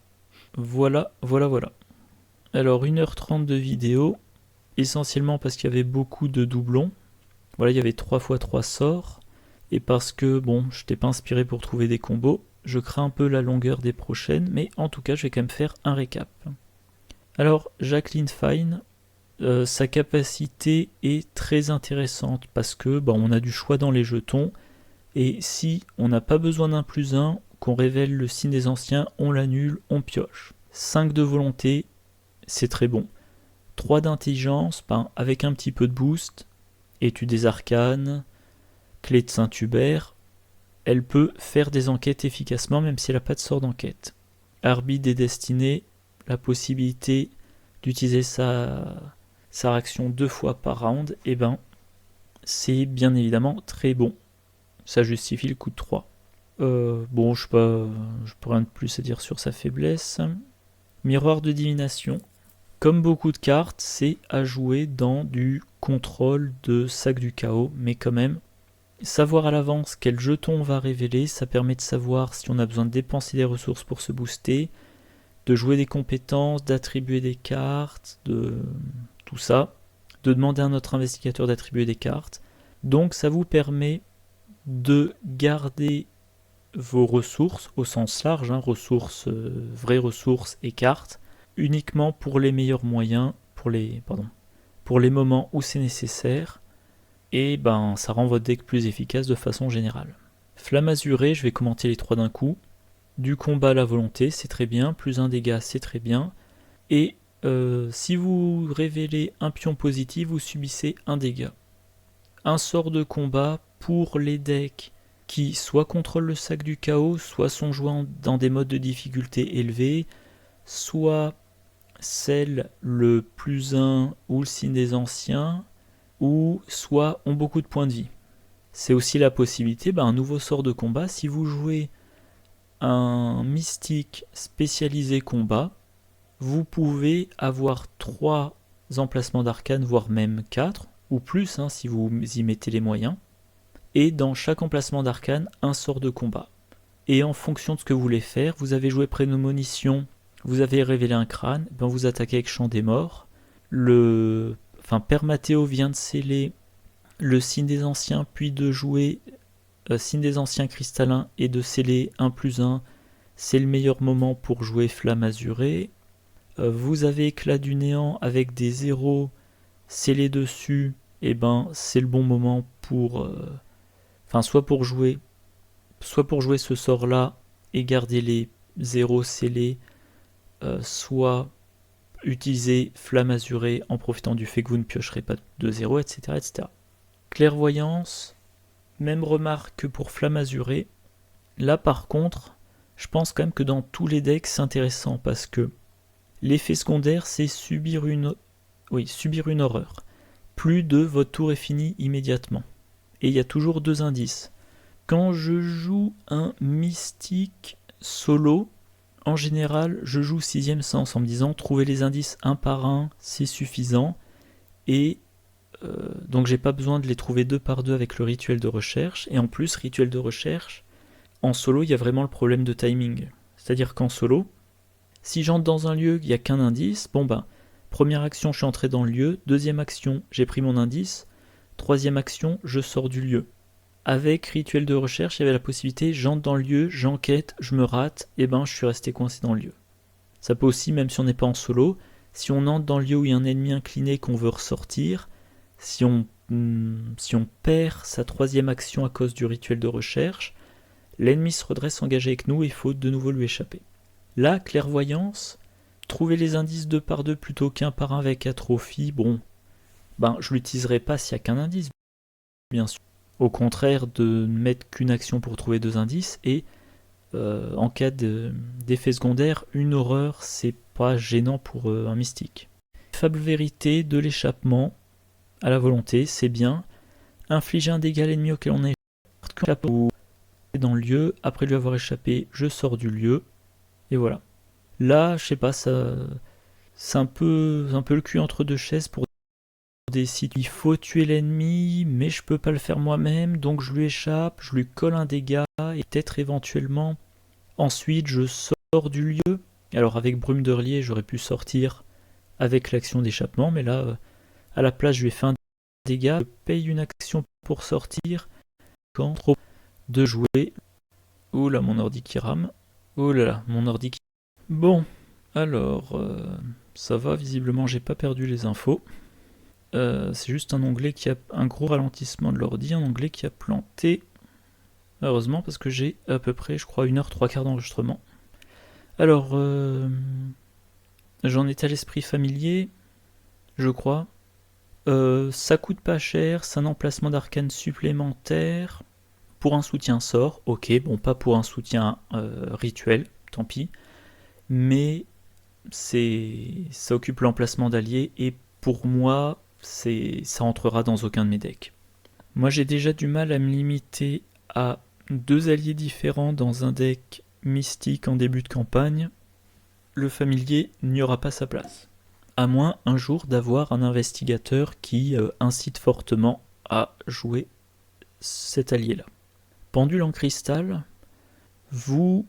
Voilà. Alors 1h30 de vidéo, essentiellement parce qu'il y avait beaucoup de doublons. Voilà, il y avait 3 x 3 sorts, et parce que bon, je n'étais pas inspiré pour trouver des combos, je crains un peu la longueur des prochaines, mais en tout cas je vais quand même faire un récap. Alors Jacqueline Fine, sa capacité est très intéressante parce que on a du choix dans les jetons, et si on n'a pas besoin d'un +1, qu'on révèle le signe des anciens, on l'annule, on pioche. 5 de volonté, c'est très bon. 3 d'intelligence, avec un petit peu de boost, étude des arcanes, clé de Saint-Hubert, elle peut faire des enquêtes efficacement même si elle n'a pas de sort d'enquête. Arbitre des destinées, la possibilité d'utiliser sa réaction 2 fois par round, c'est bien évidemment très bon. Ça justifie le coup de 3. Je peux rien de plus à dire sur sa faiblesse. Miroir de divination. Comme beaucoup de cartes, c'est à jouer dans du contrôle de sac du chaos, mais quand même, savoir à l'avance quel jeton on va révéler, ça permet de savoir si on a besoin de dépenser des ressources pour se booster, de jouer des compétences, d'attribuer des cartes, de tout ça, de demander à notre investigateur d'attribuer des cartes. Donc ça vous permet de garder vos ressources au sens large, ressources, vraies ressources et cartes, uniquement pour les meilleurs moyens, pour les moments où c'est nécessaire, et ça rend votre deck plus efficace de façon générale. Flamme azurée, je vais commenter les 3 d'un coup. Du combat à la volonté, c'est très bien, plus un dégât, c'est très bien, et si vous révélez un pion positif, vous subissez un dégât. Un sort de combat pour les decks qui soit contrôlent le sac du chaos, soit sont joués dans des modes de difficulté élevés, soit scellent le +1 ou le signe des anciens, ou soit ont beaucoup de points de vie. C'est aussi la possibilité, un nouveau sort de combat, si vous jouez un mystique spécialisé combat, vous pouvez avoir 3 emplacements d'arcane, voire même 4, ou plus si vous y mettez les moyens, et dans chaque emplacement d'arcane, un sort de combat. Et en fonction de ce que vous voulez faire, vous avez joué prémonition, vous avez révélé un crâne, vous attaquez avec Chant des Morts. Père Mathéo vient de sceller le signe des anciens, puis de jouer signe des anciens cristallins et de sceller 1+1. C'est le meilleur moment pour jouer Flamme azurée. Vous avez Éclat du néant avec des 0 scellés dessus, c'est le bon moment pour soit pour jouer ce sort là et garder les 0 scellés, soit utiliser Flamme azurée en profitant du fait que vous ne piocherez pas de 0, etc., etc. Clairvoyance, même remarque que pour Flamme azurée. Là par contre, je pense quand même que dans tous les decks c'est intéressant parce que l'effet secondaire c'est subir une horreur. Plus de votre tour est fini immédiatement. Et il y a toujours 2 indices. Quand je joue un mystique solo, en général, je joue 6ème sens en me disant trouver les indices un par un, c'est suffisant. Et donc j'ai pas besoin de les trouver 2 par 2 avec le rituel de recherche. Et en plus, rituel de recherche, en solo, il y a vraiment le problème de timing. C'est-à-dire qu'en solo, si j'entre dans un lieu, il n'y a qu'un indice, première action, je suis entré dans le lieu, deuxième action, j'ai pris mon indice, troisième action, je sors du lieu. Avec rituel de recherche, il y avait la possibilité, j'entre dans le lieu, j'enquête, je me rate, je suis resté coincé dans le lieu. Ça peut aussi, même si on n'est pas en solo, si on entre dans le lieu où il y a un ennemi incliné qu'on veut ressortir, si on perd sa troisième action à cause du rituel de recherche, l'ennemi se redresse engagé avec nous et il faut de nouveau lui échapper. Là, clairvoyance, trouver les indices 2 par 2 plutôt qu'un par un avec Atrophie, je l'utiliserai pas s'il n'y a qu'un indice, bien sûr. Au contraire de ne mettre qu'une action pour trouver 2 indices, et en cas d'effet secondaire, une horreur, c'est pas gênant pour un mystique. Fable vérité, de l'échappement, à la volonté, c'est bien. Infliger un dégât à l'ennemi auquel on échappe dans le lieu, après lui avoir échappé, je sors du lieu, et voilà. Là, je sais pas, ça, c'est un peu le cul entre 2 chaises pour des sites. Il faut tuer l'ennemi, mais je peux pas le faire moi-même, donc je lui échappe, je lui colle un dégât, et peut-être éventuellement, ensuite je sors du lieu. Alors avec Brume d'Hurlier, j'aurais pu sortir avec l'action d'échappement, mais là, à la place, je lui ai fait un dégât, je paye une action pour sortir, quand trop de jouer. Oh là, mon ordi qui rame. Oh là là, mon ordi qui... Bon, alors, ça va, visiblement j'ai pas perdu les infos. C'est juste un onglet qui a un gros ralentissement de l'ordi, un onglet qui a planté. Heureusement, parce que j'ai à peu près, je crois, 1h 3/4 d'enregistrement. Alors, j'en étais à l'esprit familier, je crois. Ça coûte pas cher, c'est un emplacement d'arcane supplémentaire. Pour un soutien sort, ok, pas pour un soutien rituel, tant pis. Mais ça occupe l'emplacement d'allié, et pour moi, ça entrera dans aucun de mes decks. Moi j'ai déjà du mal à me limiter à 2 alliés différents dans un deck mystique en début de campagne. Le familier n'y aura pas sa place. À moins un jour d'avoir un investigateur qui incite fortement à jouer cet allié-là. Pendule en cristal, vous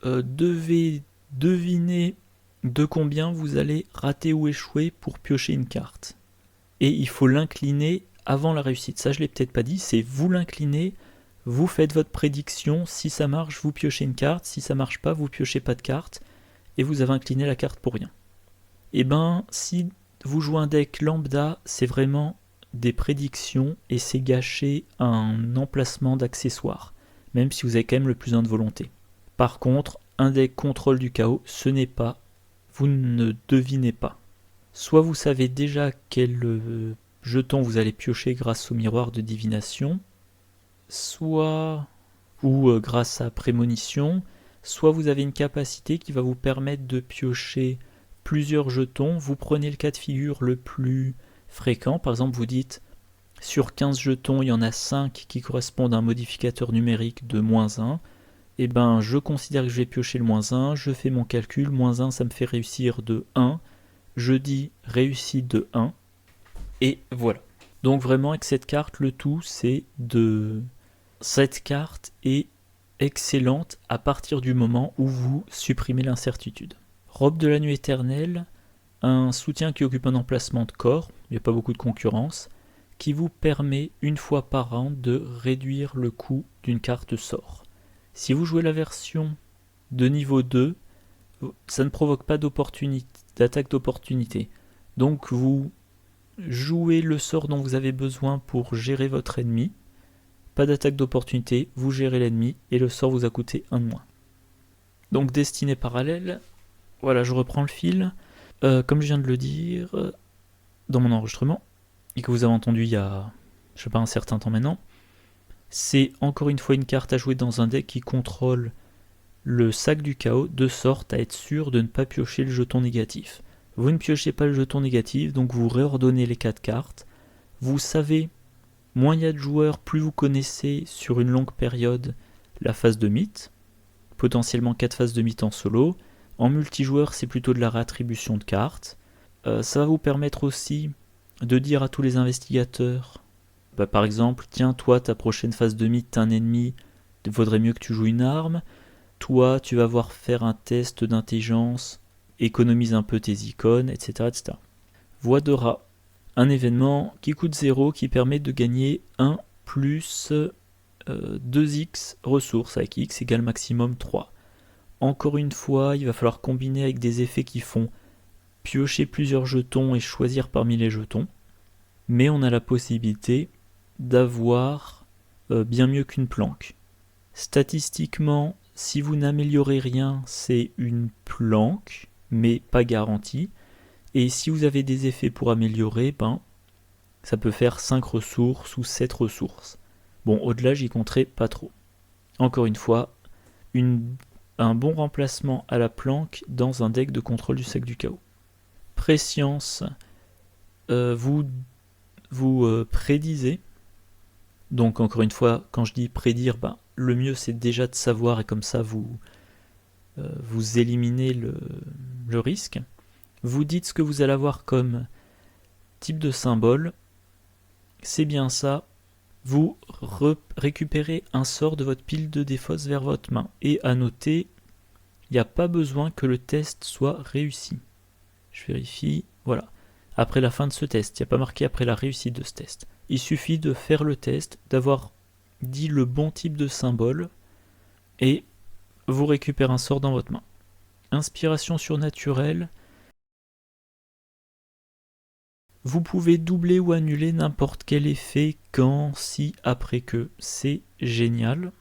devez deviner de combien vous allez rater ou échouer pour piocher une carte. Et il faut l'incliner avant la réussite. Ça, je ne l'ai peut-être pas dit, c'est vous l'incliner Vous faites votre prédiction, si ça marche, vous piochez une carte, si ça marche pas, vous piochez pas de carte, et vous avez incliné la carte pour rien. Et ben, si vous jouez un deck lambda, c'est vraiment des prédictions, et c'est gâcher un emplacement d'accessoires, même si vous avez quand même le plus 1 de volonté. Par contre, un deck contrôle du chaos, ce n'est pas, vous ne devinez pas. Soit vous savez déjà quel jeton vous allez piocher grâce au miroir de divination, soit ou grâce à prémonition, soit vous avez une capacité qui va vous permettre de piocher plusieurs jetons. Vous prenez le cas de figure le plus fréquent, par exemple vous dites sur 15 jetons il y en a 5 qui correspondent à un modificateur numérique de -1, et ben je considère que je vais piocher le -1, je fais mon calcul, -1 ça me fait réussir de 1, je dis réussite de 1, et voilà. Donc vraiment avec cette carte, le tout c'est de... Cette carte est excellente à partir du moment où vous supprimez l'incertitude. Robe de la nuit éternelle, un soutien qui occupe un emplacement de corps, il n'y a pas beaucoup de concurrence, qui vous permet une fois par an de réduire le coût d'une carte sort. Si vous jouez la version de niveau 2, ça ne provoque pas d'attaque d'opportunité. Donc vous jouez le sort dont vous avez besoin pour gérer votre ennemi. Pas d'attaque d'opportunité, vous gérez l'ennemi et le sort vous a coûté 1 de moins. Donc destinée parallèle, voilà, je reprends le fil. Comme je viens de le dire dans mon enregistrement, et que vous avez entendu il y a, je sais pas, un certain temps maintenant, c'est encore une fois une carte à jouer dans un deck qui contrôle le sac du chaos, de sorte à être sûr de ne pas piocher le jeton négatif. Vous ne piochez pas le jeton négatif, donc vous réordonnez les 4 cartes. Vous savez, moins il y a de joueurs, plus vous connaissez sur une longue période la phase de mythe, potentiellement 4 phases de mythe en solo. En multijoueur, c'est plutôt de la réattribution de cartes. Ça va vous permettre aussi de dire à tous les investigateurs, par exemple, tiens, toi, ta prochaine phase de mythe, t'as un ennemi, il vaudrait mieux que tu joues une arme. Toi, tu vas voir faire un test d'intelligence, économise un peu tes icônes, etc. etc. Voix de rat. Un événement qui coûte 0, qui permet de gagner 1 plus 2x ressources, avec x égale maximum 3. Encore une fois, il va falloir combiner avec des effets qui font piocher plusieurs jetons et choisir parmi les jetons. Mais on a la possibilité d'avoir bien mieux qu'une planque. Statistiquement, si vous n'améliorez rien, c'est une planque, mais pas garantie. Et si vous avez des effets pour améliorer, ça peut faire 5 ressources ou 7 ressources. Bon, au-delà, j'y compterai pas trop. Encore une fois, un bon remplacement à la planque dans un deck de contrôle du sac du chaos. Préscience, vous prédisez. Donc encore une fois, quand je dis prédire, le mieux c'est déjà de savoir, et comme ça vous éliminez le risque. Vous dites ce que vous allez avoir comme type de symbole, c'est bien ça. Vous récupérez un sort de votre pile de défausse vers votre main. Et à noter, il n'y a pas besoin que le test soit réussi. Je vérifie, voilà. Après la fin de ce test, il n'y a pas marqué après la réussite de ce test. Il suffit de faire le test, d'avoir dit le bon type de symbole, et vous récupérez un sort dans votre main. Inspiration surnaturelle. Vous pouvez doubler ou annuler n'importe quel effet quand, si, après que. C'est génial.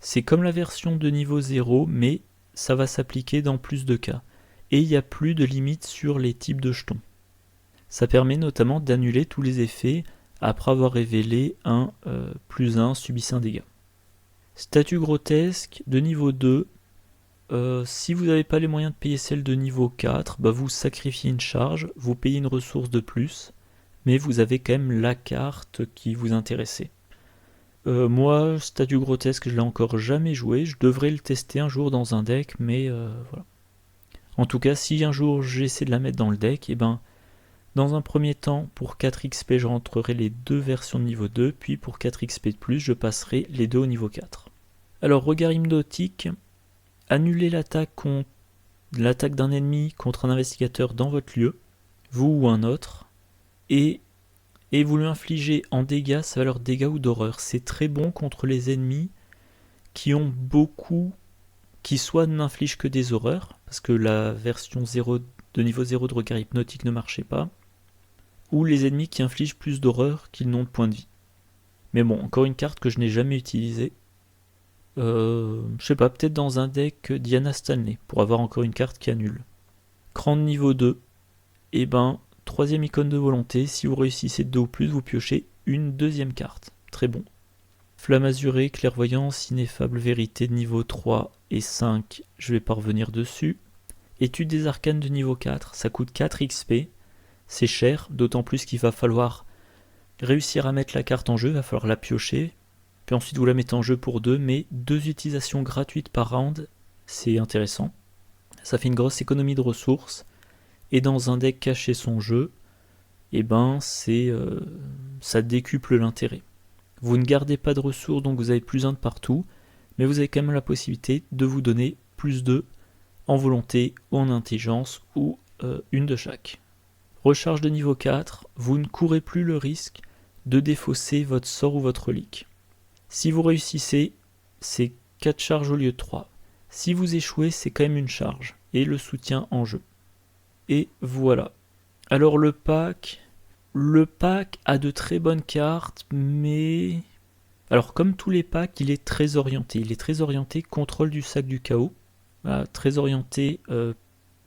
C'est comme la version de niveau 0, mais ça va s'appliquer dans plus de cas. Et il n'y a plus de limite sur les types de jetons. Ça permet notamment d'annuler tous les effets après avoir révélé un +1 subissent un dégât. Statue grotesque de niveau 2. Si vous n'avez pas les moyens de payer celle de niveau 4, vous sacrifiez une charge, vous payez une ressource de plus, mais vous avez quand même la carte qui vous intéressait. Moi, statue grotesque, je l'ai encore jamais joué, je devrais le tester un jour dans un deck, mais voilà. En tout cas, si un jour j'essaie de la mettre dans le deck, dans un premier temps, pour 4 XP, je rentrerai les 2 versions de niveau 2, puis pour 4 XP de plus, je passerai les 2 au niveau 4. Alors, regard hypnotique, annulez l'attaque d'un ennemi contre un investigateur dans votre lieu, vous ou un autre, et Et vous lui infligez en dégâts sa valeur dégâts ou d'horreur. C'est très bon contre les ennemis qui ont beaucoup, qui soit n'infligent que des horreurs, parce que la version 0 de niveau 0 de regard hypnotique ne marchait pas, ou les ennemis qui infligent plus d'horreur qu'ils n'ont de points de vie. Mais bon, encore une carte que je n'ai jamais utilisée. Je sais pas, peut-être dans un deck Diana Stanley, pour avoir encore une carte qui annule. Cran de niveau 2, et ben, troisième icône de volonté, si vous réussissez 2 ou plus, vous piochez une deuxième carte. Très bon. Flamme azurée, clairvoyance, ineffable vérité de niveau 3 et 5, je vais pas revenir dessus. Étude des arcanes de niveau 4, ça coûte 4 XP, c'est cher, d'autant plus qu'il va falloir réussir à mettre la carte en jeu, il va falloir la piocher, puis ensuite vous la mettez en jeu pour 2, mais 2 utilisations gratuites par round, c'est intéressant. Ça fait une grosse économie de ressources, et dans un deck caché son jeu, et ben ça décuple l'intérêt. Vous ne gardez pas de ressources, donc vous avez plus 1 de partout, mais vous avez quand même la possibilité de vous donner plus 2 en volonté ou en intelligence, ou une de chaque. Recharge de niveau 4, vous ne courez plus le risque de défausser votre sort ou votre relique. Si vous réussissez, c'est 4 charges au lieu de 3. Si vous échouez, c'est quand même une charge, et le soutien en jeu. Et voilà. Alors le pack a de très bonnes cartes, mais... Alors comme tous les packs, il est très orienté. Il est très orienté contrôle du sac du chaos. Voilà, très orienté,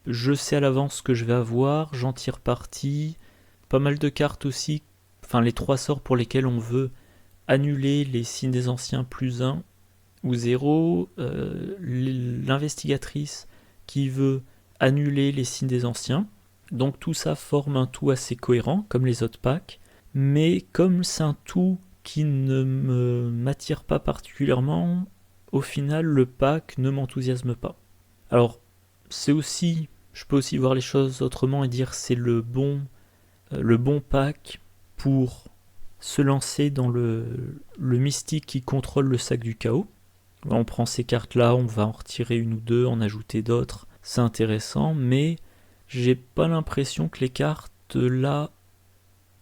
je sais à l'avance ce que je vais avoir, j'en tire parti. Pas mal de cartes aussi, enfin les 3 sorts pour lesquels on veut annuler les signes des anciens plus 1 ou 0. L'investigatrice qui veut annuler les signes des anciens. Donc tout ça forme un tout assez cohérent, comme les autres packs. Mais comme c'est un tout qui ne m'attire pas particulièrement, au final le pack ne m'enthousiasme pas. Alors c'est aussi, je peux aussi voir les choses autrement et dire c'est le bon pack pour se lancer dans le mystique qui contrôle le sac du chaos. On prend ces cartes là, on va en retirer une ou deux, en ajouter d'autres, c'est intéressant, mais j'ai pas l'impression que les cartes là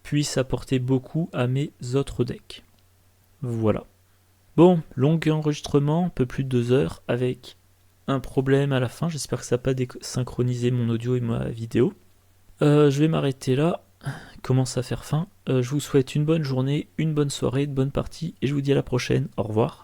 puissent apporter beaucoup à mes autres decks. Voilà. Bon, long enregistrement, un peu plus de 2 heures, avec un problème à la fin, j'espère que ça n'a pas désynchronisé mon audio et ma vidéo. Je vais m'arrêter là, commence à faire faim. Je vous souhaite une bonne journée, une bonne soirée, de bonnes parties, et je vous dis à la prochaine, au revoir.